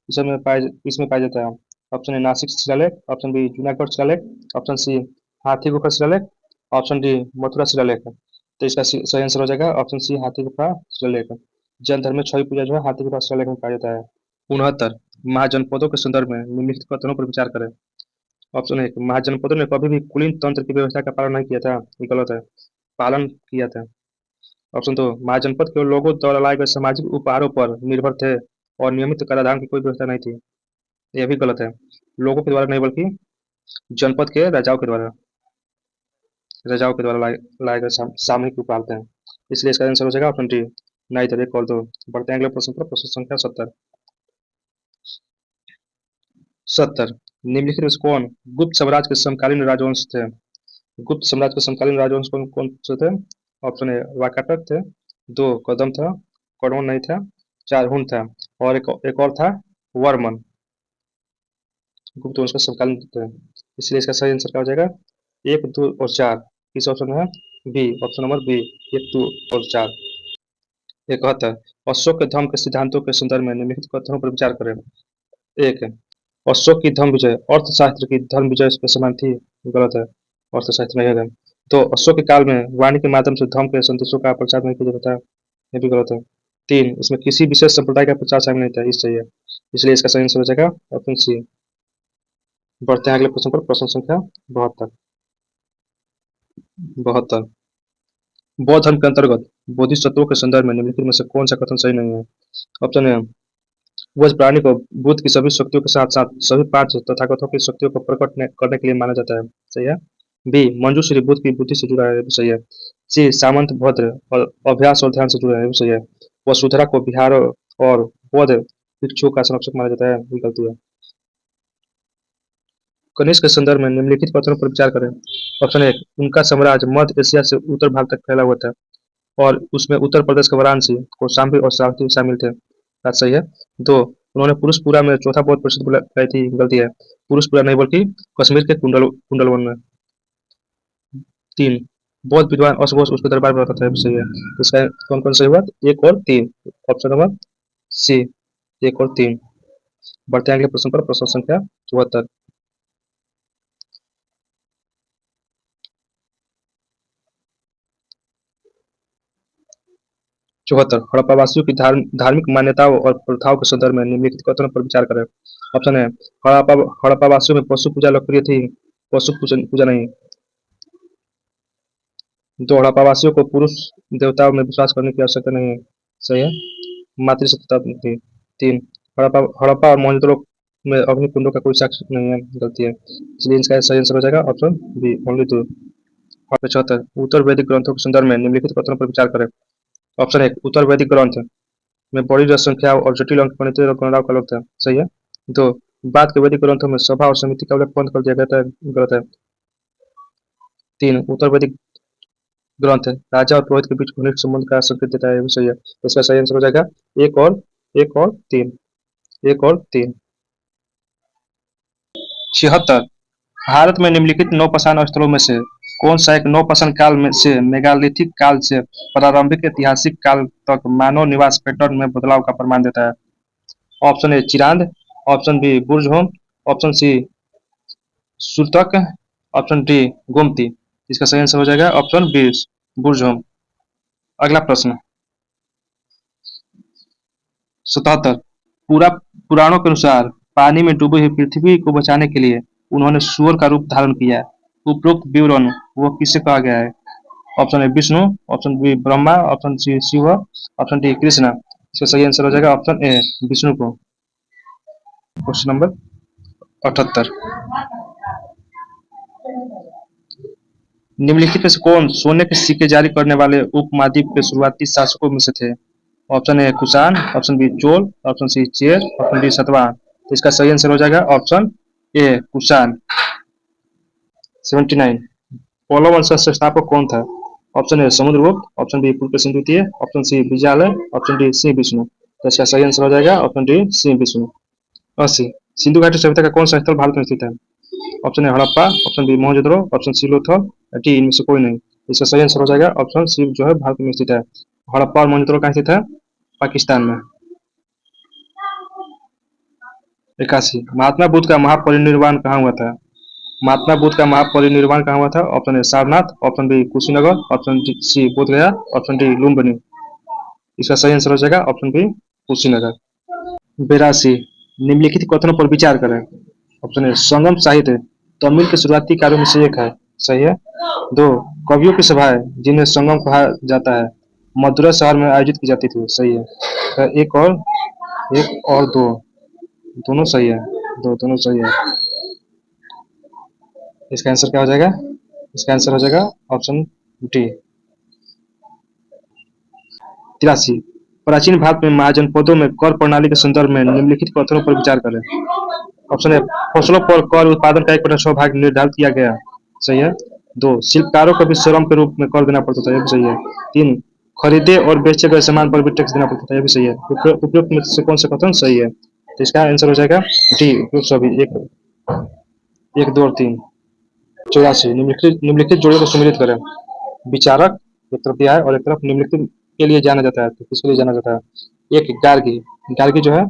इसमें पाया जाता है। ऑप्शन ए, नासिक शिलालेख, ऑप्शन बी, जूनागढ़ शिलालेख, ऑप्शन सी, हाथी गुफा शिलालेख, ऑप्शन डी, मथुरा शिलालेख। तो इसका सही आंसर हो जाएगा ऑप्शन सी, हाथी गुफा शिलालेख। जैन धर्म में छठी पूजा जो है हाथी गुफा शिलालेख में पाया जाता है। 69, महाजनपदों के संदर्भ में निम्नलिखित कथनों पर विचार करें। ऑप्शन एक, महाजनपदों ने कभी भी कुलीन तंत्र की व्यवस्था का पालन नहीं किया था। ये गलत है, पालन किया था। ऑप्शन दो, महाजनपद केवल लोगों द्वारा लाए गए सामाजिक उपहारों पर निर्भर थे और नियमित कराधान की कोई व्यवस्था नहीं थी। यह भी गलत है। लोगों के द्वारा नहीं बल्कि जनपद के राजाओं के द्वारा लाए गए सामूहिक रूप पालते हैं। इसलिए इसका आंसर हो जाएगा ऑप्शन डी। नहीं तो एक और दो। बढ़ते हैं अगले प्रश्न पर। प्रश्न संख्या 70। 70 निम्नलिखित में से कौन गुप्त साम्राज्य के समकालीन राजवंश थे? गुप्त साम्राज्य के समकालीन राजवंश कौन कौन से थे? ऑप्शन ए वाकाटक थे, दो कदम था, कौरव नहीं था, चार हुन था, और एक और था वर्मन। गुप्त वंश का समकालीन थे। इसलिए इसका सही आंसर क्या हो जाएगा? एक, दो और चार। इस ऑप्शन में है बी, ऑप्शन नंबर बी, एक, दो और चार। 71 अशोक के धर्म के सिद्धांतों के संदर्भ में निम्नलिखित कथनों पर विचार करें। एक, अशोक की धर्म विजय अर्थशास्त्र की धर्म विजय के समान थी। गलत है, अर्थशास्त्र नहीं है। तो अशोक के काल में वाणी के माध्यम से धर्म के संदेशों का प्रचार नहीं किया जाता है। ये भी गलत है। तीन, इसमें किसी विशेष संप्रदाय का प्रचार शामिल नहीं था। इस सही है। इसलिए इसका सही आंसर हो जाएगा ऑप्शन सी। बढ़ते हैं अगले प्रश्न पर। प्रश्न संख्या 72। 72 बौद्ध धर्म के अंतर्गत बोधिसत्वों के संदर्भ में निम्नलिखित में से कौन सा कथन सही नहीं है? ऑप्शन ए वह प्राणी को बुद्ध की सभी शक्तियों के साथ साथ सभी पांच तथागतों की शक्तियों को प्रकट करने के लिए माना जाता है। सही है। बी मंजूश्री बुद्ध की बुद्धि से जुड़ा है। ये भी सही है। सी सामंत भद्र और अभ्यास और ध्यान से जुड़ा है। ये भी सही है। वसुधरा को बिहार और बौद्ध भिक्षुओं का संरक्षक माना जाता है। ये गलती है। कनिष्क के संदर्भ में निम्नलिखित कथनों पर विचार करें। ऑप्शन एक, उनका साम्राज्य मध्य एशिया से उत्तर भारत तक फैला हुआ था और उसमें उत्तर प्रदेश के वाराणसी, कौशाम्बी और सारथी शामिल थे। बात सही है। दो, उन्होंने पुरुषपुरा में चौथा बहुत प्रसिद्ध बुलाई थी। गलती है। पुरुषपुरा नहीं बल्कि कश्मीर के कुंडलवन में। तीन, बौद्ध विद्वान अशोक उसके दरबार में रहता था। सही है। इसका कौन कौन सही हुआ? एक और तीन। ऑप्शन नंबर सी, एक और तीन। बढ़ते हैं अगले प्रश्न पर। प्रश्न संख्या 74। 74 हड़प्पावासियों की धार्मिक मान्यताओं और प्रथाओं के संदर्भ में निम्नलिखित कथनों पर विचार करें। ऑप्शन है हड़प्पावासियों में पशु पूजा लोकप्रिय थी। पशु पूजा नहीं। दो, हड़प्पावासियों को पुरुष देवताओं में विश्वास करने की आवश्यकता नहीं है। सही है। मातृसत्ता थी। तीन, हड़प्पा और मोहनजोदड़ो में अग्नि कुंडों का कोई साक्ष्य नहीं है। गलती है। इसलिए इसका सही आंसर हो जाएगा ऑप्शन बी, ओनली टू। 75 उत्तर वैदिक ग्रंथों के संदर्भ में निम्नलिखित कथनों पर विचार करें। ऑप्शन एक, उत्तर वैदिक ग्रंथ में बड़ी रस संख्या और जटिल अंक गणितीय और गणनाओं का उल्लेख है। सही है। दो, बाद के वैदिक ग्रंथों में सभा और समिति का उल्लेख बंद कर दिया गया था। गलत है। तीन, उत्तर वैदिक ग्रंथ राजा और पुरोहित के बीच घनिष्ठ संबंध का संकेत देता है। ये भी सही है। इसका सही आंसर हो जाएगा एक और तीन। एक और तीन। 76 भारत में निम्नलिखित नौपाषाण स्थलों में से कौन सा एक नौपाषाण काल में से मेगालिथिक काल से प्रारंभिक ऐतिहासिक काल तक मानव निवास पैटर्न में बदलाव का प्रमाण देता है? Option A Chirand, option B Burzahom, option C Surkotada, option D Gomti. इसका सही आंसर हो जाएगा ऑप्शन बी बुर्जहोम। अगला प्रश्न 77 पूरा पुराणों के अनुसार पानी में डूबी हुई पृथ्वी को बचाने के लिए उन्होंने सूअर का रूप धारण किया। उपरोक्त विवरण वो किसे कहा गया है? Option A Vishnu, option B Brahma, option C Shiva, option D Krishna. इसका सही आंसर हो जाएगा ऑप्शन ए विष्णु को। क्वेश्चन नंबर 78 निम्नलिखित में से कौन सोने के सिक्के जारी करने वाले उपमहाद्वीप के शुरुआती शासकों में से थे? Option A Kushan, option B Chola, option C Chera, option D Satavahana. तो इसका सही आंसर हो जाएगा ऑप्शन ए कुषाण। 79 पल्लव वंश का संस्थापक कौन था? Option A Samudragupta, option B Pulakeshin द्वितीय, option C Vijayalaya, option D Simha Vishnu. तो इसका सही आंसर हो जाएगा ऑप्शन डी सिंह विष्णु। 80 सिंधु घाटी सभ्यता का कौन सा स्थल भारत में स्थित है? Option A Harappa, option B Mohenjodaro, option C Lothal, D इनमें से कोई नहीं। इसका सही आंसर हो जाएगा ऑप्शन सी जो है भारत में स्थित है। हड़प्पा और मोहनजोदड़ो कहाँ स्थित है? पाकिस्तान में। 81 महात्मा बुद्ध का महापरिनिर्वाण कहाँ हुआ था? महात्मा बुद्ध का महापरिनिर्वाण कहाँ हुआ था? Option A Sarnath, option B Kushinagar, option C Bodhgaya, option D Lumbini. इसका सही आंसर हो जाएगा ऑप्शन बी कुशीनगर। 82 निम्नलिखित कथनों पर विचार करें। ऑप्शन ए संगम साहित्य तमिल के शुरुआती कार्यों में से एक है। सही है। दो, कवियों की सभाएं जिन्हें संगम कहा जाता है मदुरै शहर में आयोजित की जाती थी। सही है। एक और दो, दोनों सही है। दो, दोनों सही है। इसका आंसर क्या हो जाएगा? इसका आंसर हो जाएगा ऑप्शन डी। 83। प्राचीन भारत में महाजनपदों में कर प्रणाली के संदर्भ में निम्नलिखित कथनों पर विचार करें। ऑप्शन ए, फसलों पर कर उत्पादन का 1/6 भाग निर्धारित किया गया, सही है। 2, शिल्पकारों को भी श्रम के रूप में कर देना पड़ता था, ये भी सही है। 3, खरीदे और बेचे गए सामान पर भी टैक्स देना पड़ता था, ये भी सही है। उपयुक्त में से कौन सा कथन सही है? तो इसका आंसर हो जाएगा डी, उपयुक्त सभी, एक, 2 और 3। 84। निम्नलिखित जोड़े को सम्मिलित करें। विचारक एक तरफ दिया है और एक तरफ निम्नलिखित के लिए जाना जाता है, तो किसके लिए जाना जाता है? एक, गार्गी। गार्गी जो है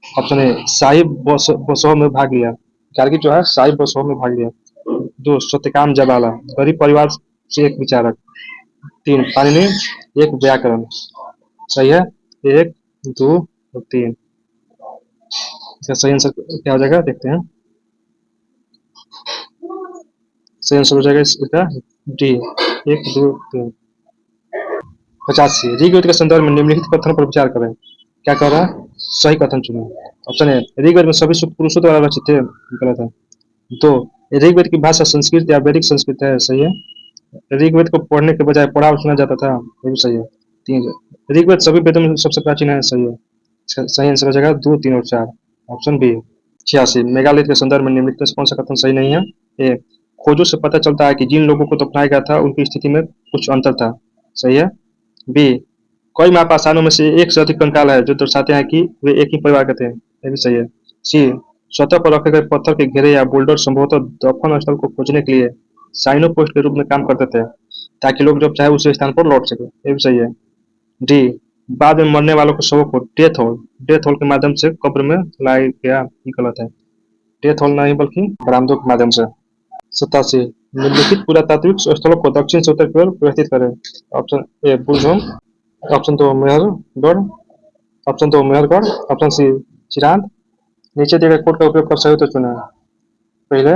ऑप्शन ए, शाही बसों में भाग लिया। गार्गी जो है शाही बसों में भाग लिया। 2, सत्यकाम जबाला, गरीब परिवार से एक विचारक। 3, पाणिनि, एक, व्याकरण। सही है, 1, 2 और 3। इसका सही आंसर क्या हो जाएगा देखते हैं। सही आंसर हो जाएगा इसका डी, 1, 2, 3। 85। ऋग्वेद के संदर्भ में निम्नलिखित कथनों पर विचार करें। क्या कह रहा है? सही कथन चुने। ऑप्शन ए, ऋग्वेद में सभी सूक्त पुरुषों द्वारा रचित थे, गलत है। 2, ऋग्वेद की भाषा संस्कृत या वैदिक संस्कृत है, सही है। ऋग्वेद को पढ़ने के बजाय पढ़ा और सुना जाता था, ये भी सही है। 3, ऋग्वेद सभी वेदों में सबसे प्राचीन है, सही है। इसका सही आंसर हो जाएगा 2, 3 और 4, ऑप्शन बी। 86। मेगालिथ के संदर्भ में निम्नलिखित में से कौन सा कथन सही नहीं है? ए, खोजों से पता चलता है कि जिन लोगों को दफनाया गया था उनकी स्थिति में कुछ अंतर था, सही है। बी, कई महापाषाणों में से एक से अधिक कंकाल है जो दर्शाते हैं कि वे एक ही परिवार के थे, ये भी सही है। सी, सतह पर रखे गए पत्थर के घेरे या बोल्डर संभवतः दफन स्थल को खोजने के लिए साइनो पोस्ट के रूप में काम करते थे ताकि लोग जब चाहे उसी स्थान पर लौट सके, ये भी सही है। डी, बाद में मरने वालों के शवों को डेथ होल के माध्यम से कब्र में लाया गया, ये गलत है। डेथ होल नहीं बल्कि बरामदों के माध्यम से। 87। निम्नलिखित पुरातात्विक स्थलों को दक्षिण से उत्तर की ओर व्यवस्थित करें। Option A, Burzahom. Option 2, Mehrgarh. Option 2, Mehrgarh. Option C, Chirand. नीचे दिए गए कोड का उपयोग कर सही उत्तर चुनें। पहले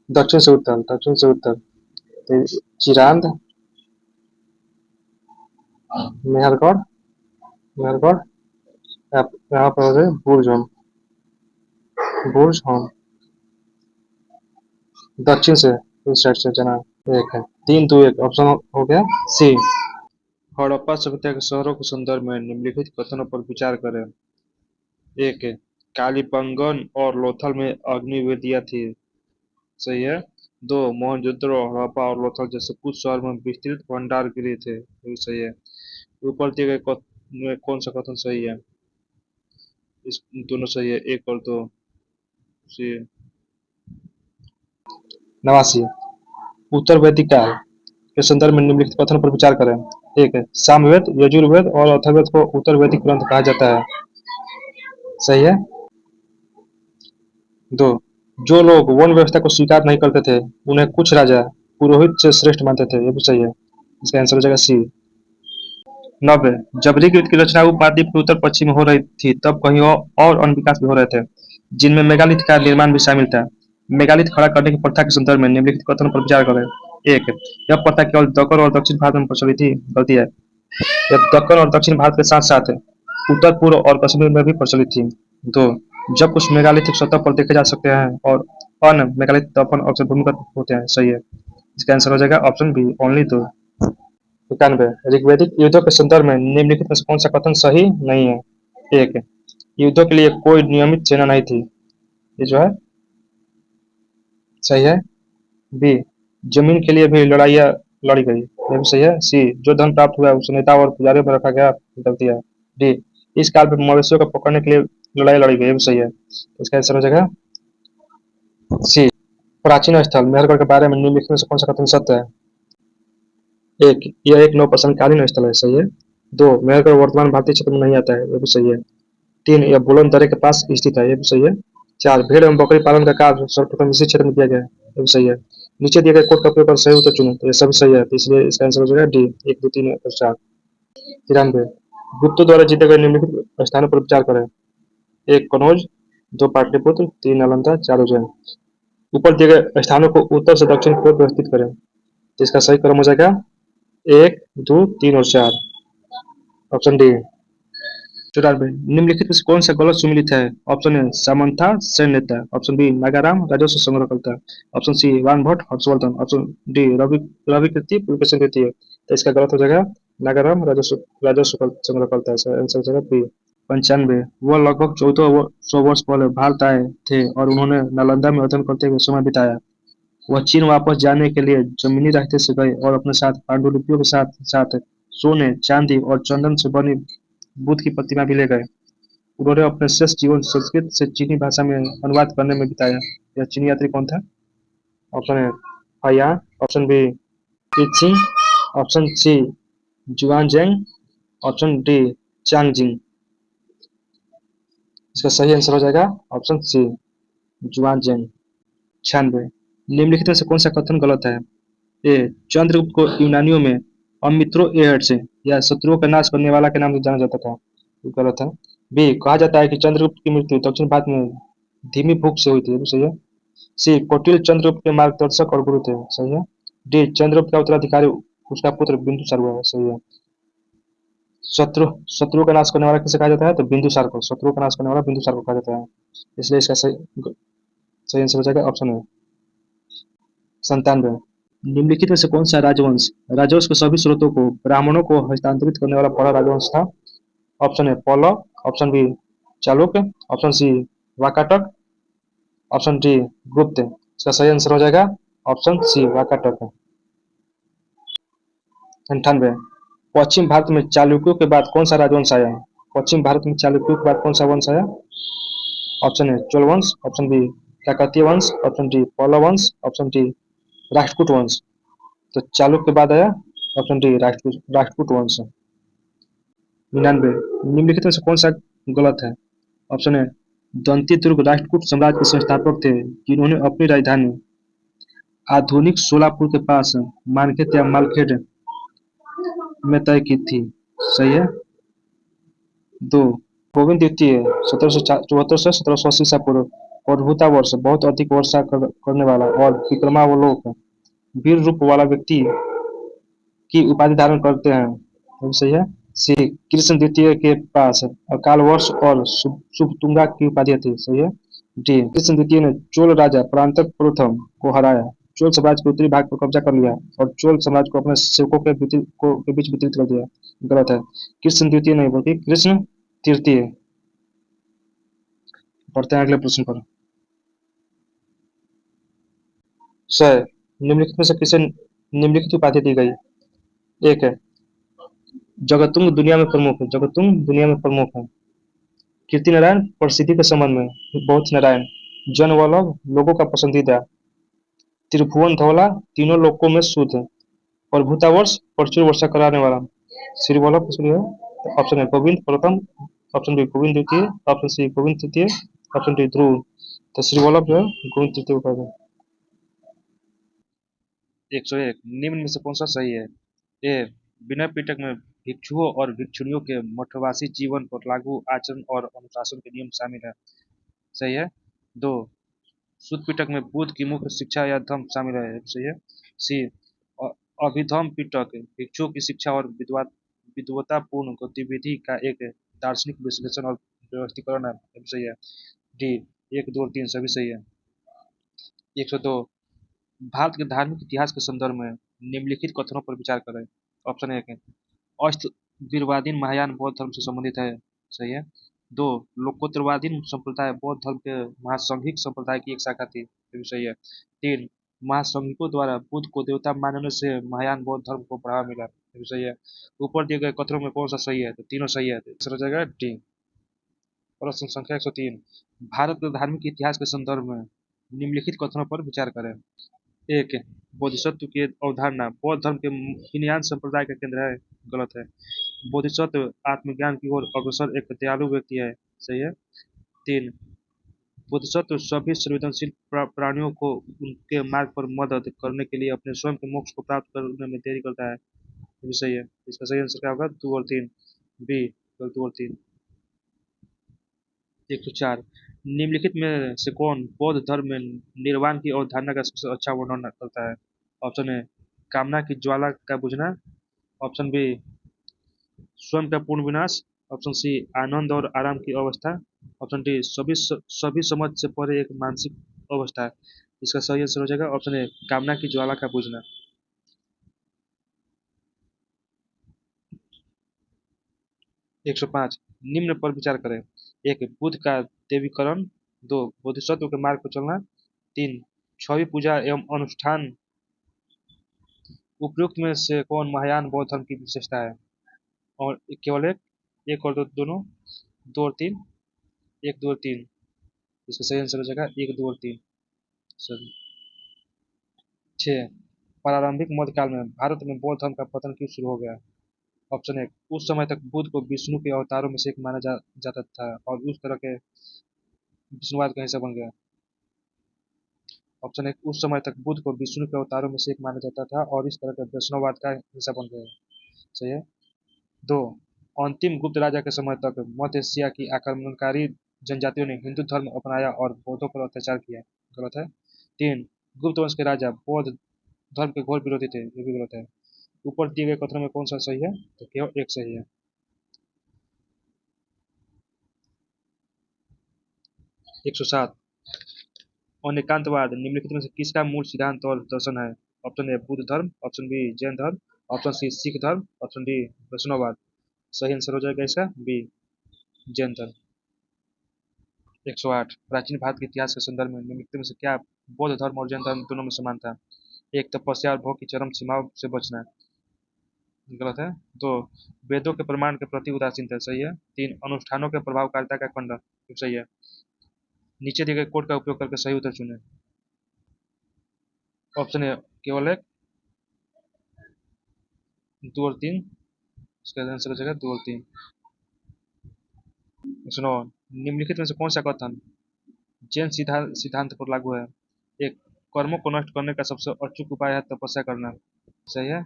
दक्षिण से उत्तर तो चिरांद, मेहरगढ़, मेहरगढ़, यहाँ पर हो जाए बुर्ज होम। दक्षिण से इस साइड से जाना, एक है। 3, 2, 1, ऑप्शन हो गया सी। हड़प्पा सभ्यता के शहरों के संदर्भ में निम्नलिखित कथनों पर विचार करें। 1, कालीबंगन और लोथल में अग्निवेदियां थी, सही है। 2, मोहनजोदड़ो, हड़प्पा और लोथल जैसे कुछ शहर में विस्तृत भंडार गृह थे, ये भी सही है। ऊपर दिए गए में कौन सा कथन सही है? इस दोनों सही है, 1 और 2 सी। 89। उत्तर वैदिक काल के संदर्भ में निम्नलिखित कथन पर विचार करें। 1, सामवेद, यजुर्वेद और अथर्ववेद को उत्तर वैदिक ग्रंथ कहा जाता है, सही है। 2, जो लोग वर्ण व्यवस्था को स्वीकार नहीं करते थे उन्हें कुछ राजा पुरोहित से श्रेष्ठ मानते थे, ये भी सही है। इसका आंसर हो जाएगा सी। 90। जब ऋग्वेद की रचना उपमहाद्वीप के उत्तर पश्चिम में हो रही थी तब कहीं और अन्य विकास भी हो रहे थे जिनमें मेगालिथ का निर्माण भी शामिल था। मेगालिथ खड़ा करने की प्रथा के संदर्भ में निम्नलिखित कथनों पर विचार करें। 1, यह प्रथा केवल दक्कन और दक्षिण भारत में प्रचलित थी, गलती है। यह दक्कन और दक्षिण भारत के साथ साथ उत्तर पूर्व और कश्मीर में भी प्रचलित थी। 2, जब कुछ मेगालिथिक सतह पर देखे जा सकते हैं और अन्य मेगालिथ दफन अक्सर भूमिगत होते हैं, सही है। इसका आंसर हो जाएगा ऑप्शन बी, ओनली 2। 91। ऋग्वैदिक युद्धों के संदर्भ में निम्नलिखित में से कौन सा कथन सही नहीं है? 1, युद्धों के लिए कोई नियमित सेना नहीं थी, ये जो है सही है। बी, जमीन के लिए भी लड़ाइयाँ लड़ी गई, ये भी सही है। सी, जो धन प्राप्त हुआ उसे नेता और पुजारियों में रखा गया, गलती है। डी, इस काल में मवेशियों को पकड़ने के लिए लड़ाई लड़ी गई, ये भी सही है। इसका आंसर हो जाएगा सी। प्राचीन स्थल मेहरगढ़ के बारे में निम्नलिखित में से कौन सा कथन सत्य है? 1, यह एक नौपतनकालीन स्थल है, सही है। 2, मेहरगढ़ वर्तमान भारतीय क्षेत्र में नहीं आता है, ये भी सही है। 3, यह बुलंद दर्रे के पास स्थित है, ये भी सही है। 4, भेड़ एवं बकरी पालन का कार्य सर्वप्रथम इसी क्षेत्र में किया गया है, ये भी सही है। नीचे दिए गए कोड का उपयोग कर सही उत्तर चुनें, तो ये सभी सही है, तो इसलिए इसका आंसर हो जाएगा डी, 1, 2, 3 और 4। 93। गुप्तों द्वारा जीते गए निम्नलिखित स्थानों पर विचार करें। 1, कनौज। 2, पाटलिपुत्र। 3, नालंदा। 4, उज्जैन। ऊपर दिए गए स्थानों को उत्तर से दक्षिण की ओर व्यवस्थित करें, तो इसका सही क्रम हो जाएगा 1, 2, 3 और 4, ऑप्शन डी। 94 निम्नलिखित में से कौन सा गलत सुमेलित है? ऑप्शन ए सामंथा सैन्य नेता, ऑप्शन बी नागाराम राजस्व संग्रहकर्ता, option C Banabhatta Harshavardhana, option D Ravi Ravi Kirti Pulakeshin Kirti. तो इसका गलत हो जाएगा नागाराम राजस्व राजस्व संग्रहकर्ता। इसका आंसर हो जाएगा बी। 95 वह लगभग 1400 वर्ष पहले भारत आए थे और उन्होंने नालंदा में अध्ययन करते हुए समय बिताया। वह चीन वापस जाने के लिए जमीनी रास्ते से गए और अपने साथ पांडुलिपियों के साथ साथ सोने, चांदी और चंदन से बनी बुद्ध की प्रतिमा भी ले गए। उन्होंने अपने शेष जीवन संस्कृत से चीनी भाषा में अनुवाद करने में बिताया। यह चीनी यात्री कौन था? ऑप्शन ए हायान, ऑप्शन बी पीचिंग, option C Xuanzang, option D चांगजिंग। इसका सही आंसर हो जाएगा ऑप्शन सी जुआनजेंग। 96 निम्नलिखित में से कौन सा कथन गलत है? ए चंद्रगुप्त को यूनानियों में अमित्रो एहट से या शत्रुओं का नाश करने वाला के नाम से जाना जाता था। ये गलत है। बी कहा जाता है कि चंद्रगुप्त की मृत्यु दक्षिण भारत में धीमी भूख से हुई थी। सही है। सी कौटिल्य चंद्रगुप्त के मार्गदर्शक और गुरु थे। सही है। डी चंद्रगुप्त का उत्तराधिकारी उसका पुत्र बिंदुसार हुआ है। सही है। शत्रु शत्रुओं का नाश करने वाला किसे कहा जाता है? तो बिंदुसार को। शत्रुओं का नाश करने वाला बिंदुसार को कहा जाता है। इसलिए इसका सही सही आंसर हो जाएगा ऑप्शन है 97 निम्नलिखित में से कौन सा राजवंश राजवंश के सभी स्रोतों को ब्राह्मणों को हस्तांतरित करने वाला पहला राजवंश था? Option A Pallava, option B Chalukya, option C Vakataka, option D Gupta. इसका सही आंसर हो जाएगा ऑप्शन सी वाकाटक। 98 पश्चिम भारत में चालुक्यों के बाद कौन सा राजवंश आया? पश्चिम भारत में चालुक्यों के बाद कौन सा वंश आया? ऑप्शन ए चोल वंश, ऑप्शन बी काकतीय वंश, ऑप्शन डी पल्लव वंश, ऑप्शन डी राष्ट्रकूट वंश। तो चालुक्य के बाद आया ऑप्शन डी राष्ट्रकूट वंश। 99 निम्नलिखित में से कौन सा गलत है? ऑप्शन ए दंती दुर्ग राष्ट्रकूट साम्राज्य के संस्थापक थे जिन्होंने अपनी राजधानी आधुनिक सोलापुर के पास मानखेत या मालखेड में तय की थी। सही है। दो गोविंद द्वितीय 1774 से 1780 ईसा पूर्व प्रभुता वर्ष बहुत अधिक वर्षा करने वाला और विक्रमावलोक वीर रूप वाला व्यक्ति की उपाधि धारण करते हैं। तो सही है। सी कृष्ण द्वितीय के पास अकाल वर्ष और शुभतुंगा की उपाधि थी। सही है। डी कृष्ण द्वितीय ने चोल राजा परांतक प्रथम को हराया, चोल साम्राज्य के उत्तरी भाग पर कब्जा कर लिया और चोल साम्राज्य को अपने सेवकों के बीच वितरित कर दिया। गलत है। कृष्ण द्वितीय नहीं बल्कि कृष्ण तृतीय। पढ़ते हैं अगले प्रश्न पर। सर निम्नलिखित में से किसे निम्नलिखित उपाधि दी गई? एक है जगतुंग दुनिया में प्रमुख है, जगतुंग दुनिया में प्रमुख है। कीर्ति नारायण प्रसिद्धि के संबंध में, बहुत नारायण, जन वल्लभ लोगों का पसंदीदा, त्रिभुवन धवला तीनों लोकों में शुद्ध, प्रभुता वर्ष प्रचुर वर्षा कराने वाला। श्री वल्लभ श्री है। ऑप्शन है गोविंद प्रथम, ऑप्शन बी गोविंद द्वितीय, ऑप्शन सी गोविंद तृतीय, ऑप्शन डी ध्रुव। तो श्री वल्लभ जो है गोविंद तृतीय का है। 101 निम्न में से कौन सा सही है? ए विनय पिटक में भिक्षुओं और भिक्षुणियों के मठवासी जीवन पर लागू आचरण और अनुशासन के नियम शामिल है। सही है। दो सुद पिटक में बुद्ध की मुख्य शिक्षा या धर्म शामिल है। सही है। सी अभिधम पिटक भिक्षुओं की शिक्षा और विद्वतापूर्ण गतिविधि का एक दार्शनिक विश्लेषण और व्यवस्थीकरण है। सही है। डी 1 2 और 3 सभी सही है। 102 भारत के धार्मिक इतिहास के संदर्भ में निम्नलिखित कथनों पर विचार करें। ऑप्शन एक है अष्टवीरवादीन महायान बौद्ध धर्म से संबंधित है। सही है। दो लोकोत्तरवादीन संप्रदाय बौद्ध धर्म के महासंघिक संप्रदाय की एक शाखा थी। ये भी सही है। तीन महासंघिकों द्वारा बुद्ध को देवता मानने से महायान बौद्ध धर्म को बढ़ावा मिला। ये भी सही है। ऊपर दिए गए कथनों में कौन सा सही है? तो तीनों सही है। तो हो जाएगा डी। प्रश्न संख्या 103 भारत के धार्मिक इतिहास के संदर्भ में निम्नलिखित कथनों पर विचार करें। एक बोधिसत्व की अवधारणा बौद्ध धर्म के हीनयान संप्रदाय का केंद्र है। गलत है। बोधिसत्व आत्मज्ञान की ओर अग्रसर एक दयालु व्यक्ति है। सही है। तीन बोधिसत्व सभी संवेदनशील प्राणियों को उनके मार्ग पर मदद करने के लिए अपने स्वयं के मोक्ष को प्राप्त करने में देरी करता है। ये भी सही है। इसका सही आंसर क्या होगा? 2 और 3 बी। 2 और 3। 104 निम्नलिखित में से कौन बौद्ध धर्म में निर्वाण की अवधारणा का सबसे अच्छा वर्णन करता है? ऑप्शन ए कामना की ज्वाला का बुझना, ऑप्शन बी स्वयं का पूर्ण विनाश, ऑप्शन सी आनंद और आराम की अवस्था। ऑप्शन डी सभी समझ से परे एक मानसिक अवस्था है। इसका सही आंसर हो जाएगा ऑप्शन ए कामना की ज्वाला का बुझना। 105 निम्न पर विचार करें। एक बुद्ध का देवीकरण। दो बोधिसत्व के मार्ग पर चलना। तीन छवि पूजा एवं अनुष्ठान। उपयुक्त में से कौन महायान बौद्ध धर्म की विशेषता है? और केवल एक और दो दोनों। दो और तीन। एक दो और तीन। इसका सही आंसर हो जाएगा एक दो और तीन। सही। छः प्रारंभिक मध्यकाल में भारत में बौद्ध धर्म का पतन क्यों शुरू हो गया? ऑप्शन एक उस समय तक बुद्ध को विष्णु के अवतारों में से एक माना जाता था और उस तरह के विष्णुवाद का हिस्सा बन गया। ऑप्शन एक उस समय तक बुद्ध को विष्णु के अवतारों में से एक माना जाता था और इस तरह के वैष्णववाद का हिस्सा बन गया। सही है। दो अंतिम गुप्त राजा के समय तक मध्य एशिया की आक्रमणकारी जनजातियों ने हिंदू धर्म अपनाया और बौद्धों पर अत्याचार किया। गलत है। तीन गुप्त वंश के राजा बौद्ध धर्म के घोर विरोधी थे। ये भी गलत है। ऊपर दिए गए कथनों में कौन सा सही है? तो केवल एक सही है। 107 अनेकांतवाद निम्नलिखित में से किसका मूल सिद्धांत और दर्शन है? ऑप्शन ए बुद्ध धर्म। ऑप्शन बी जैन धर्म। ऑप्शन सी सिख धर्म। ऑप्शन डी वैष्णववाद। सही आंसर हो जाएगा इसका बी जैन धर्म। 108 प्राचीन भारत के इतिहास के संदर्भ में निम्नलिखित में से क्या बौद्ध धर्म और जैन धर्म दोनों में समान था? एक तपस्या और भोग की चरम सीमाओं से बचना। गलत है। दो वेदों के प्रमाण के प्रति उदासीन थे। सही है। तीन अनुष्ठानों के प्रभावकारिता का खंडन। सही है। नीचे दिए गए कोड का उपयोग करके सही उत्तर चुनें। ऑप्शन ए केवल एक। दो और तीन। इसका आंसर हो जाएगा दो और तीन। सुनो निम्नलिखित में से कौन सा कथन जैन सिद्धांत पर लागू है? एक कर्मों को नष्ट करने का सबसे अचूक उपाय है तपस्या करना। सही है।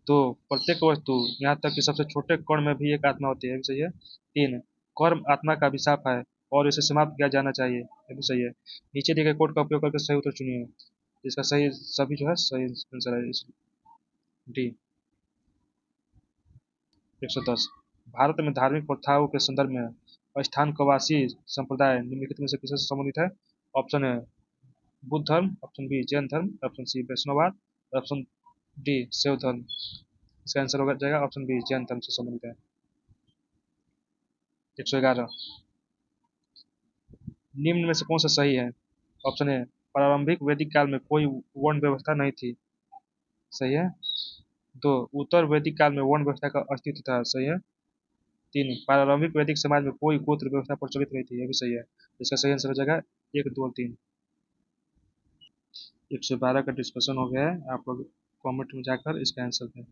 तो प्रत्येक वस्तु यहाँ तक कि सबसे छोटे कण में भी एक आत्मा होती है। ये भी सही है। तीन कर्म आत्मा का अभिशाप है और इसे समाप्त किया जाना चाहिए। ये भी सही है। नीचे दिए गए कोड का उपयोग करके सही उत्तर चुनिए। इसका सही सभी जो है सही आंसर है डी 110 भारत में धार्मिक प्रथाओं के संदर्भ में स्थान कवासी संप्रदाय निम्नलिखित में से किससे संबंधित है? ऑप्शन है बुद्ध धर्म। ऑप्शन बी जैन धर्म। ऑप्शन सी वैष्णववाद। ऑप्शन डी शैव धर्म। इसका आंसर हो जाएगा ऑप्शन बी जैन धर्म से संबंधित है। 111 निम्न में से कौन सा सही है? ऑप्शन ए प्रारंभिक वैदिक काल में कोई वर्ण व्यवस्था नहीं थी। सही है। दो उत्तर वैदिक काल में वर्ण व्यवस्था का अस्तित्व था। सही है। तीन प्रारंभिक वैदिक समाज में कोई गोत्र व्यवस्था प्रचलित नहीं थी। यह भी सही है। इसका सही आंसर हो जाएगा एक दो और तीन। 112 का डिस्कशन हो गया है। आप लोग कॉमेंट में जाकर इसका आंसर दें।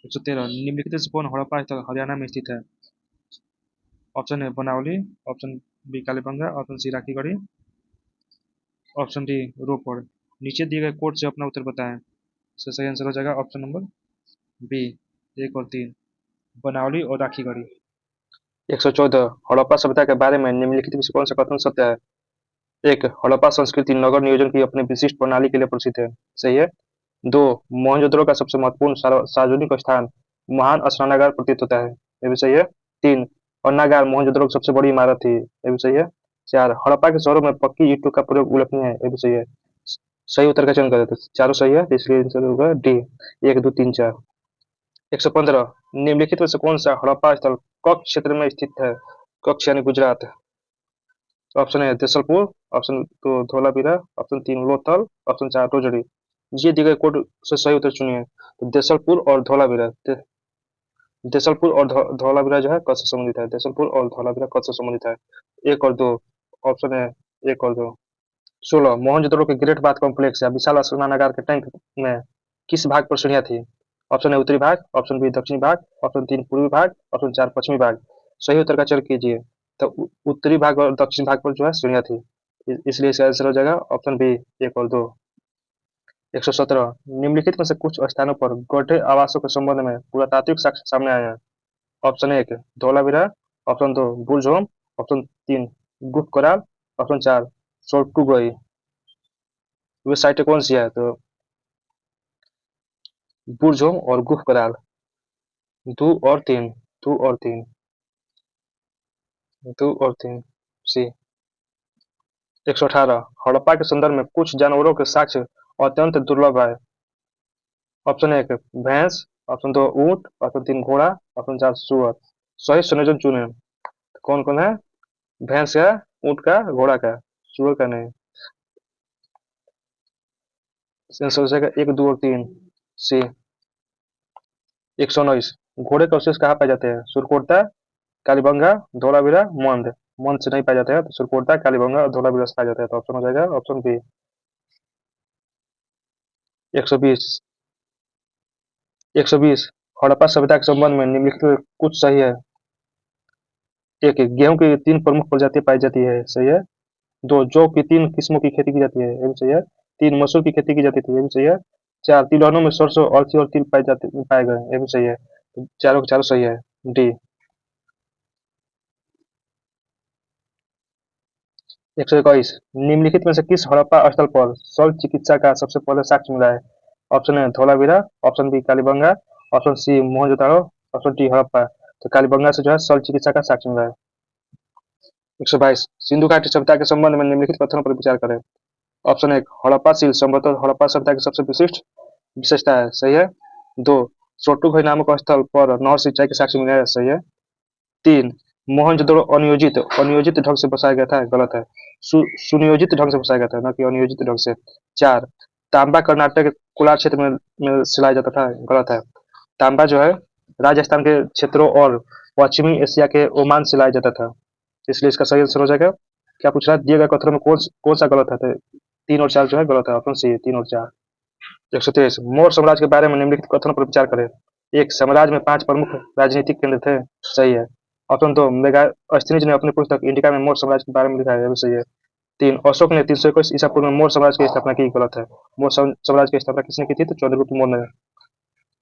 113 निम्नलिखित से कौन हड़प्पा स्थल हरियाणा में स्थित है? Option A Banawali. Option B Kalibangan. Option C Rakhigarhi. Option D Ropar. नीचे दिए गए कोड से अपना उत्तर बताएं। इसका सही आंसर हो जाएगा ऑप्शन नंबर बी एक और तीन बनावली और राखीगढ़ी। 114 हड़प्पा सभ्यता के बारे में निम्नलिखित में से कौन सा कथन सत्य है? एक हड़प्पा संस्कृति नगर नियोजन की अपनी विशिष्ट प्रणाली के लिए प्रसिद्ध है। सही है। दो मोहनजोदड़ो का सबसे महत्वपूर्ण सार्वजनिक स्थान महान स्नानागार प्रतीत होता है। ये भी सही है। तीन अन्नागार मोहनजोदड़ो की सबसे बड़ी इमारत थी। ये भी सही है। चार हड़प्पा के शहरों में पक्की ईंटों का प्रयोग उल्लेखनीय है। ये भी सही है। सही उत्तर का चयन करें तो चारों सही है, इसलिए आंसर होगा डी एक दो तीन चार। 115 निम्नलिखित में से कौन सा हड़प्पा स्थल कच्छ क्षेत्र में स्थित है? कच्छ यानी गुजरात। ऑप्शन है देसलपुर। ऑप्शन दो धोलावीरा। ऑप्शन तीन लोथल। ऑप्शन चार रोजड़ी। ये दिए गए कोड से सही उत्तर चुनिए। तो देसलपुर और धोलावीरा देसलपुर और धौलावीरा जो है कच्छ से संबंधित है। देसलपुर और धौलावीरा कच्छ से संबंधित है। एक और दो। ऑप्शन है एक और दो। 16 मोहनजोदड़ो के ग्रेट बाथ कॉम्प्लेक्स या विशाल स्नानागार के टैंक में किस भाग पर सीढ़ियां थी? ऑप्शन है उत्तरी भाग। ऑप्शन बी दक्षिणी भाग। ऑप्शन तीन पूर्वी भाग। ऑप्शन चार पश्चिमी भाग। सही उत्तर का चयन कीजिए। तो उत्तरी भाग और दक्षिण भाग पर जो है सीढ़ियां थी, इसलिए इसका आंसर हो जाएगा ऑप्शन बी एक और दो। 117 निम्नलिखित में से कुछ स्थानों पर गड्ढे आवासों के संबंध में पुरातात्विक साक्ष्य सामने आए हैं। ऑप्शन एक धौलावीरा। ऑप्शन दो बुर्ज होम। ऑप्शन तीन गुप्त कराल। ऑप्शन चार सोर्टुगोई। वे साइटें कौन सी है? तो बुर्ज होम और गुप्त कराल। दो और तीन, दो और तीन, दो और तीन, सी। 118 हड़प्पा के संदर्भ में कुछ जानवरों के साक्ष्य अत्यंत दुर्लभ है। ऑप्शन एक भैंस, ऑप्शन दो ऊंट, ऑप्शन तीन घोड़ा, ऑप्शन चार सुअर। सही संयोजन चुने। कौन कौन है? भैंस का, ऊंट का, घोड़ा का, सुअर का नहीं। सोचेगा एक, दो और तीन, सी। 119 घोड़े के अवशेष कहाँ पाए जाते हैं? सुरकोटता, कालीबंगा, धोलावीरा, मंद। मंद से नहीं पाए जाते हैं तो सुरकोटता, कालीबंगा और धोलावीरा से पाए जाते हैं, तो ऑप्शन हो जाएगा ऑप्शन बी। 120 120 हड़प्पा सभ्यता के संबंध में निम्नलिखित में कुछ सही है। एक, गेहूं की तीन प्रमुख प्रजाति पाई जाती है, सही है। दो, जौ की तीन किस्मों की खेती की जाती है, ये भी सही है। तीन, मसूर की खेती की जाती थी, ये भी सही है। चार, तिलहनों में सरसों, अलसी और तिल पाए गए, ये भी सही है। तो चारों के चारों सही है। डी। 121 निम्नलिखित में से किस हड़प्पा स्थल पर शल्य चिकित्सा का सबसे पहले साक्ष्य मिला है? ऑप्शन है Dholavira, option B Kalibangan, option C Mohenjodaro, option D Harappa. तो कालीबंगा से जो है शल्य चिकित्सा का साक्ष्य मिला है। 122 सिंधु घाटी सभ्यता के संबंध में निम्नलिखित कथनों पर विचार करें। ऑप्शन एक, हड़प्पा सील संभवतः हड़प्पा सभ्यता की सबसे विशिष्ट विशेषता है, सही है। दो, सोटुघई नामक स्थल पर नहर सिंचाई के साक्ष्य मिला है, सही है। तीन, मोहनजोदड़ो अनियोजित अनियोजित ढंग से बसाया गया था, गलत है। सुनियोजित ढंग से बसाया गया था, न कि अनियोजित ढंग से। चार, तांबा कर्नाटक के कोलार क्षेत्र में सिलाया जाता था, गलत है। तांबा जो है राजस्थान के क्षेत्रों और पश्चिमी एशिया के ओमान से लाया जाता था, इसलिए इसका सही आंसर हो जाएगा। क्या पूछ रहा है? दिए गए कथनों में कौन सा गलत है? तो तीन और चार जो है गलत है, ऑप्शन सी तीन और चार। 123 मौर्य साम्राज्य के बारे में निम्नलिखित कथनों पर विचार करें। एक, साम्राज्य में 5 प्रमुख राजनीतिक केंद्र थे, सही है। ऑप्शन दो, मेगास्थनीज ने अपनी पुस्तक इंडिका में मौर्य साम्राज्य के बारे में लिखा है, यह भी सही है। तीन, अशोक ने 321 ईसा पूर्व में मौर्य साम्राज्य की स्थापना की, गलत है। मौर्य साम्राज्य की स्थापना किसने की थी? तो चंद्रगुप्त मौर्य ने।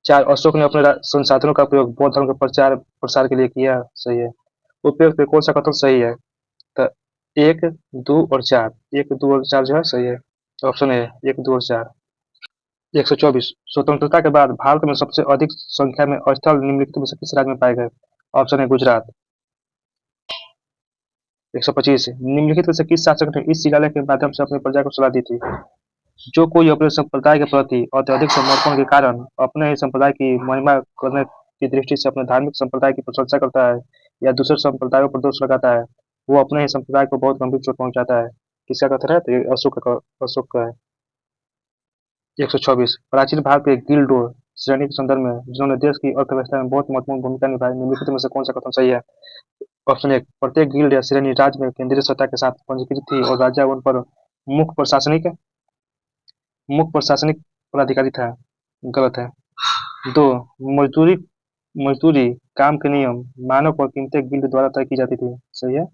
चार, अशोक ने अपने संसाधनों का प्रयोग बौद्ध धर्म के प्रचार प्रसार के लिए किया, सही है। उपयुक्त में कौन सा कथन सही है? तो एक, दो और चार, एक, दो और चार जो है सही है। ऑप्शन है एक, दो और चार। 124 स्वतंत्रता के बाद भारत में सबसे अधिक संख्या में स्थल निम्नलिखित में से किस राज्य में पाए गए? ऑप्शन है गुजरात। 125 निम्नलिखित में से किस शासक ने इस शिलालेख के माध्यम से अपनी प्रजा को सलाह दी थी? जो कोई अपने संप्रदाय के प्रति अत्यधिक समर्पण के कारण अपने ही संप्रदाय की महिमा करने की दृष्टि से अपने धार्मिक संप्रदाय की प्रशंसा करता है या दूसरे संप्रदायों पर दोष लगाता है, वो अपने ही संप्रदाय को बहुत गंभीर चोट पहुंचाता है। किसका कथन है? तो ये अशोक का है। 124 प्राचीन भारत के गिल्ड श्रेणी के संदर्भ में जिन्होंने देश की अर्थव्यवस्था में बहुत महत्वपूर्ण भूमिका निभाई, निम्नलिखित में से कौन सा कथन सही है? ऑप्शन एक, प्रत्येक गिल्ड या श्रेणी राज्य में केंद्रीय सत्ता के साथ पंजीकृत थी और राजा उन पर मुख्य प्रशासनिक मुख्य प्रशासनिक पदाधिकारी था, गलत है। दो, मजदूरी मजदूरी काम के नियम, मानक और कीमतें गिल्ड द्वारा तय की जाती थी, सही है।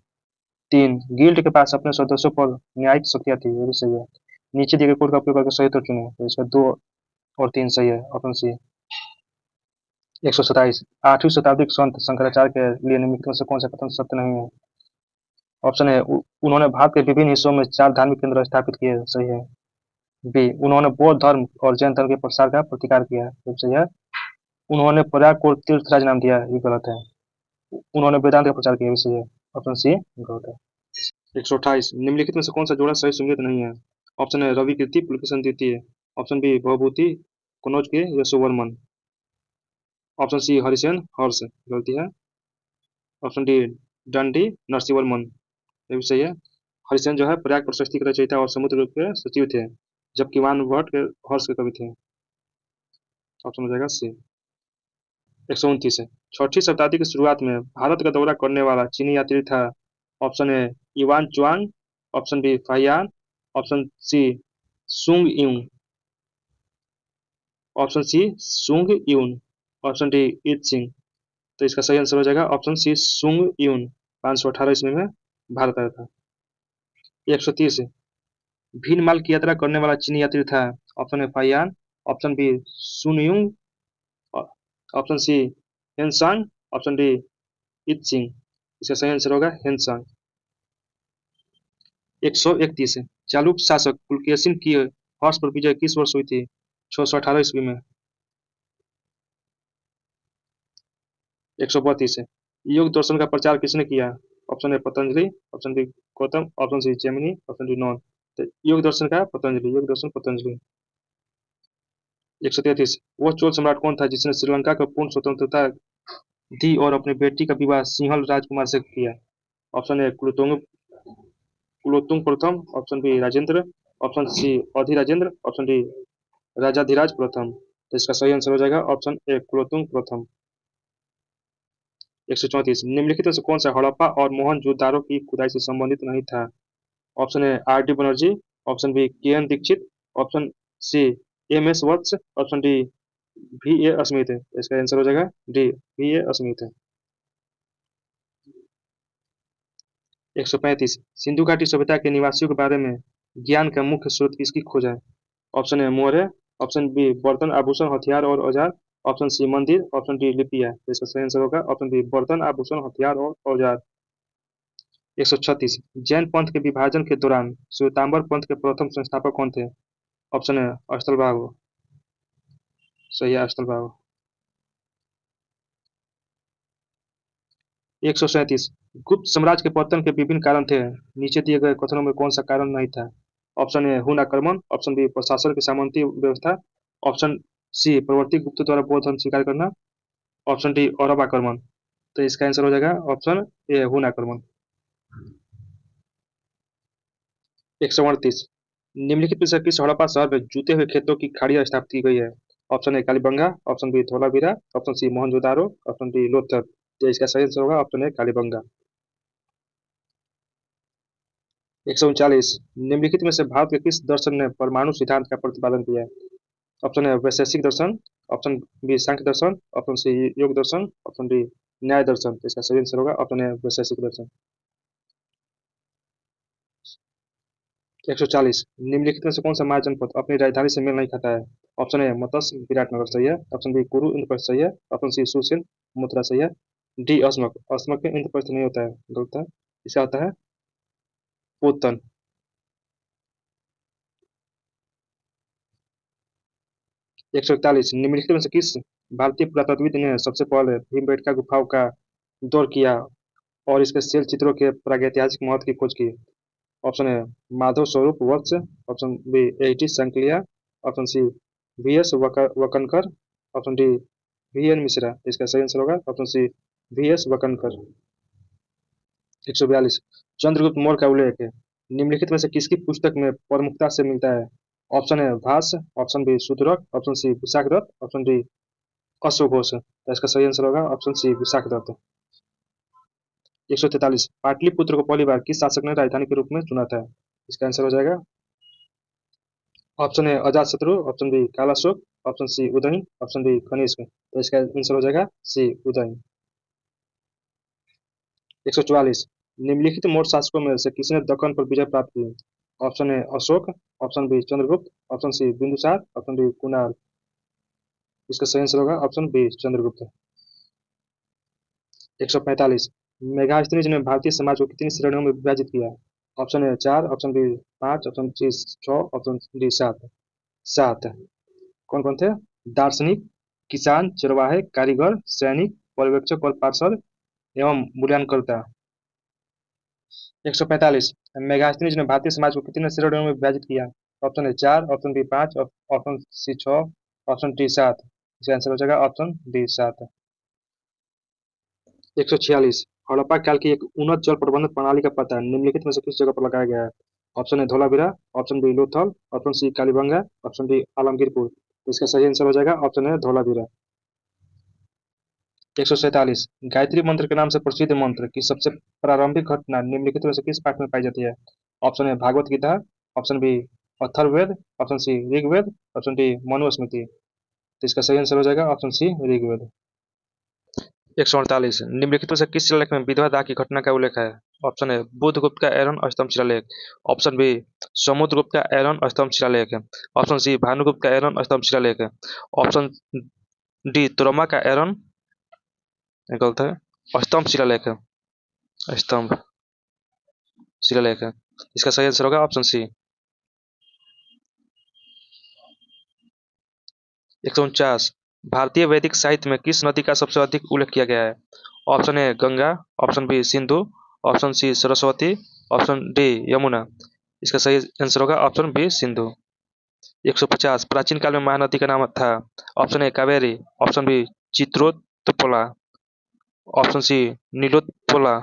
तीन, गिल्ड के पास अपने सदस्यों पर न्यायिक शक्तियां थी, ये भी सही है। नीचे दिए गए कोड का उपयोग करके सही उत्तर चुनें, तो इसका दो और तीन सही है, ऑप्शन सी। 127 आठवीं शताब्दी के संत शंकराचार्य के लिए निम्नलिखित में से कौन सा कथन सत्य नहीं है? ऑप्शन है उन्होंने भारत के विभिन्न हिस्सों में 4 धार्मिक केंद्र स्थापित किए, सही है। बी, उन्होंने बौद्ध धर्म और जैन धर्म के प्रसार का प्रतिकार किया, ये भी सही है। उन्होंने प्रयाग को तीर्थराज नाम दिया, ये गलत है। उन्होंने वेदांत का प्रचार किया, ये भी सही है। ऑप्शन सी गलत है। 128 निम्नलिखित में से कौन सा जोड़ा सही संकेत नहीं है? ऑप्शन है रवि कीर्ति पुलकेशन द्वितीय, ऑप्शन बी भवभूति कनौज के यशोवर्मन, ऑप्शन सी हरिसेन हर्ष, गलती है। ऑप्शन डी दंडी नरसिंहवर्मन, ये भी सही है। हरिसेन जो है प्रयाग प्रशस्ति के रचयिता और समुद्र के सचिव थे, जबकि वान के हर्ष के कवि थे। ऑप्शन हो जाएगा सी। 129 है छठी शताब्दी की शुरुआत में भारत का दौरा करने वाला चीनी यात्री था। Option A Hiuen Tsang, option B Fahien, option C Sung Yun, option C Sung Yun, option D इत सिंह। तो इसका सही आंसर हो जाएगा ऑप्शन सी सुंग यून। 518 ईस्वी में भारत आया था। 130 भीनमाल की यात्रा करने वाला चीनी यात्री था। Option A Fahien, option B Sung Yun, option C Hiuen Tsang, option D इत सिंह। इसका सही आंसर होगा हेनसांग। 131 चालुक्य शासक पुलकेशिन की हर्ष पर विजय किस वर्ष हुई थी? 618 ईस्वी में। 132 योग दर्शन का प्रचार किसने किया? Option A Patanjali, option B Gautama, option C Jaimini, option D none. तो योग दर्शन का पतंजलि, योग दर्शन पतंजलि। 133 वो चोल सम्राट कौन था जिसने श्रीलंका को पूर्ण स्वतंत्रता दी और अपनी बेटी का विवाह सिंहल राजकुमार से किया? ऑप्शन ए कुलोत्तुंग, कुलोत्तुंग प्रथम, option B Rajendra, option C Adhirajendra, option D Rajadhiraja प्रथम। तो इसका सही आंसर हो जाएगा ऑप्शन ए कुलोत्तुंग प्रथम। 134 निम्नलिखित में से कौन सा हड़प्पा और मोहनजोदारो की खुदाई से संबंधित नहीं था? Option A R D Banerjee, option B K N Dikshit, option C M S Vats, option D V A Smith है। इसका आंसर हो जाएगा डी वी ए स्मिथ है। 135 सिंधु घाटी सभ्यता के निवासियों के बारे में ज्ञान का मुख्य स्रोत किसकी खोज है? Option A Maurya, option B बर्तन आभूषण हथियार और औजार, ऑप्शन सी मंदिर, ऑप्शन डी लिपियां। तो इसका सही आंसर होगा ऑप्शन बी बर्तन आभूषण हथियार और औजार। 136 जैन पंथ के विभाजन के दौरान श्वेतांबर पंथ के प्रथम संस्थापक कौन थे? ऑप्शन ए अष्टलभाव, सही है अष्टलभाव। 137 गुप्त साम्राज्य के पतन के विभिन्न कारण थे, नीचे दिए गए कथनों में कौन सा कारण नहीं था? ऑप्शन ए हुन आक्रमण, ऑप्शन बी प्रशासन की सामंती व्यवस्था, ऑप्शन सी प्रवर्ती गुप्त द्वारा बौद्ध धर्म स्वीकार करना, ऑप्शन डी अरब आक्रमण। तो इसका आंसर हो जाएगा ऑप्शन ए हुन आक्रमण। 138 निम्नलिखित में से किस हड़प्पा शहर में जूते हुए खेतों की खाड़ियां स्थापित की गई है? Option A Kalibangan, option B Dholavira, option C Mohenjodaro, option D Lothal. तो इसका सही आंसर होगा ऑप्शन ए कालीबंगा। 139 निम्नलिखित में से भारत के किस दर्शन ने परमाणु सिद्धांत का प्रतिपादन किया है? ऑप्शन ए वैशेषिक दर्शन, ऑप्शन बी सांख्य दर्शन, ऑप्शन सी योग दर्शन, ऑप्शन डी न्याय दर्शन। तो इसका सही आंसर होगा ऑप्शन ए वैशेषिक दर्शन। 140 निम्नलिखित में से कौन सा महाजनपद अपनी राजधानी से मेल नहीं खाता है? ऑप्शन ए मत्स्य विराटनगर सही है, ऑप्शन बी कुरु इंद्रप्रस्थ सही है, ऑप्शन सी सुसेन मथुरा सही है, डी अस्मक, अस्मक में इंद्रप्रस्थ नहीं होता है, गलत है। इसका होता है पोतन। 141 निम्नलिखित में से किस भारतीय पुरातत्वविद ने सबसे पहले भीमबेटका गुफाओं का दौर किया और इसके शैल चित्रों के प्रागैतिहासिक महत्व की खोज की? Option A Madhav Swarup Vats, option B H D Sankalia, option C V S Wakankar, option D V N Mishra. इसका सही आंसर होगा option C V S Wakankar. 142 Chandragupta Maurya का उल्लेख निम्नलिखित में से किसकी पुस्तक में प्रमुखता से मिलता है? Option A Bhasa, option B Shudraka, option C Vishakhadatta, option D अश्वघोष। तो इसका सही आंसर होगा ऑप्शन सी विशाखदत्त। 143 पाटलिपुत्र को पहली बार किस शासक ने राजधानी के रूप में चुना था? इसका आंसर हो जाएगा option A Ajatashatru, option B Kalashoka, option C Udayan, option D Kanishka. तो इसका आंसर हो जाएगा सी उदयन। 144 निम्नलिखित मौर्य शासकों में से किसने दक्कन पर विजय प्राप्त की? Option A Ashoka, option B Chandragupta, option C Bindusara, option D Kunala. इसका सही आंसर होगा ऑप्शन बी चंद्रगुप्त। 145 मेगास्थनीज ने भारतीय समाज को कितनी श्रेणियों में विभाजित किया? Option A 4, option B 5, option C 6, option D 7। 7 कौन कौन थे? दार्शनिक, किसान, चरवाहे, कारीगर, सैनिक, पर्यवेक्षक और पार्षद एवं मूल्यांकनकर्ता। 145 मेगास्थनीज ने भारतीय समाज को कितने श्रेणियों में विभाजित किया? Option A 4, option B 5, option C 6, option D 7। इसका आंसर हो जाएगा ऑप्शन डी 7। 146 हड़प्पा काल की एक उन्नत जल प्रबंधन प्रणाली का पता निम्नलिखित में से किस जगह पर लगाया गया है? Option A Dholavira, option B Lothal, option C Kalibangan, option D Alamgirpur. तो इसका सही आंसर हो जाएगा ऑप्शन ए धोलावीरा। 147 गायत्री मंत्र के नाम से प्रसिद्ध मंत्र की सबसे प्रारंभिक घटना निम्नलिखित में से किस पाठ में पाई जाती है? Option A Bhagavad Gita, option B Atharvaveda, option C Rigveda, option D Manusmriti. तो इसका सही आंसर हो जाएगा ऑप्शन सी ऋग्वेद। 148 निम्नलिखित में से किस शिलालेख में विधवा दाह की घटना का उल्लेख है? ऑप्शन ए बुद्धगुप्त का एरन स्तंभ शिलालेख, ऑप्शन बी समुद्रगुप्त का एरन स्तंभ शिलालेख, ऑप्शन सी भानुगुप्त का एरन स्तंभ शिलालेख, ऑप्शन डी तोरमा का एरन गलत है स्तंभ शिलालेख, स्तंभ शिलालेख। इसका सही आंसर होगा ऑप्शन सी। 149 भारतीय वैदिक साहित्य में किस नदी का सबसे अधिक उल्लेख किया गया है? Option A Ganga, option B Sindhu, option C Saraswati, option D Yamuna. इसका सही आंसर होगा ऑप्शन बी सिंधु। 150 प्राचीन काल में महानदी का नाम था? Option A Kaveri, option B Chitrotpala, option C Nilotpala,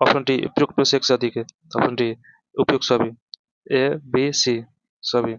option D उपयुक्त में से एक से अधिक है। ऑप्शन डी उपयुक्त सभी। ए बी सी सभी।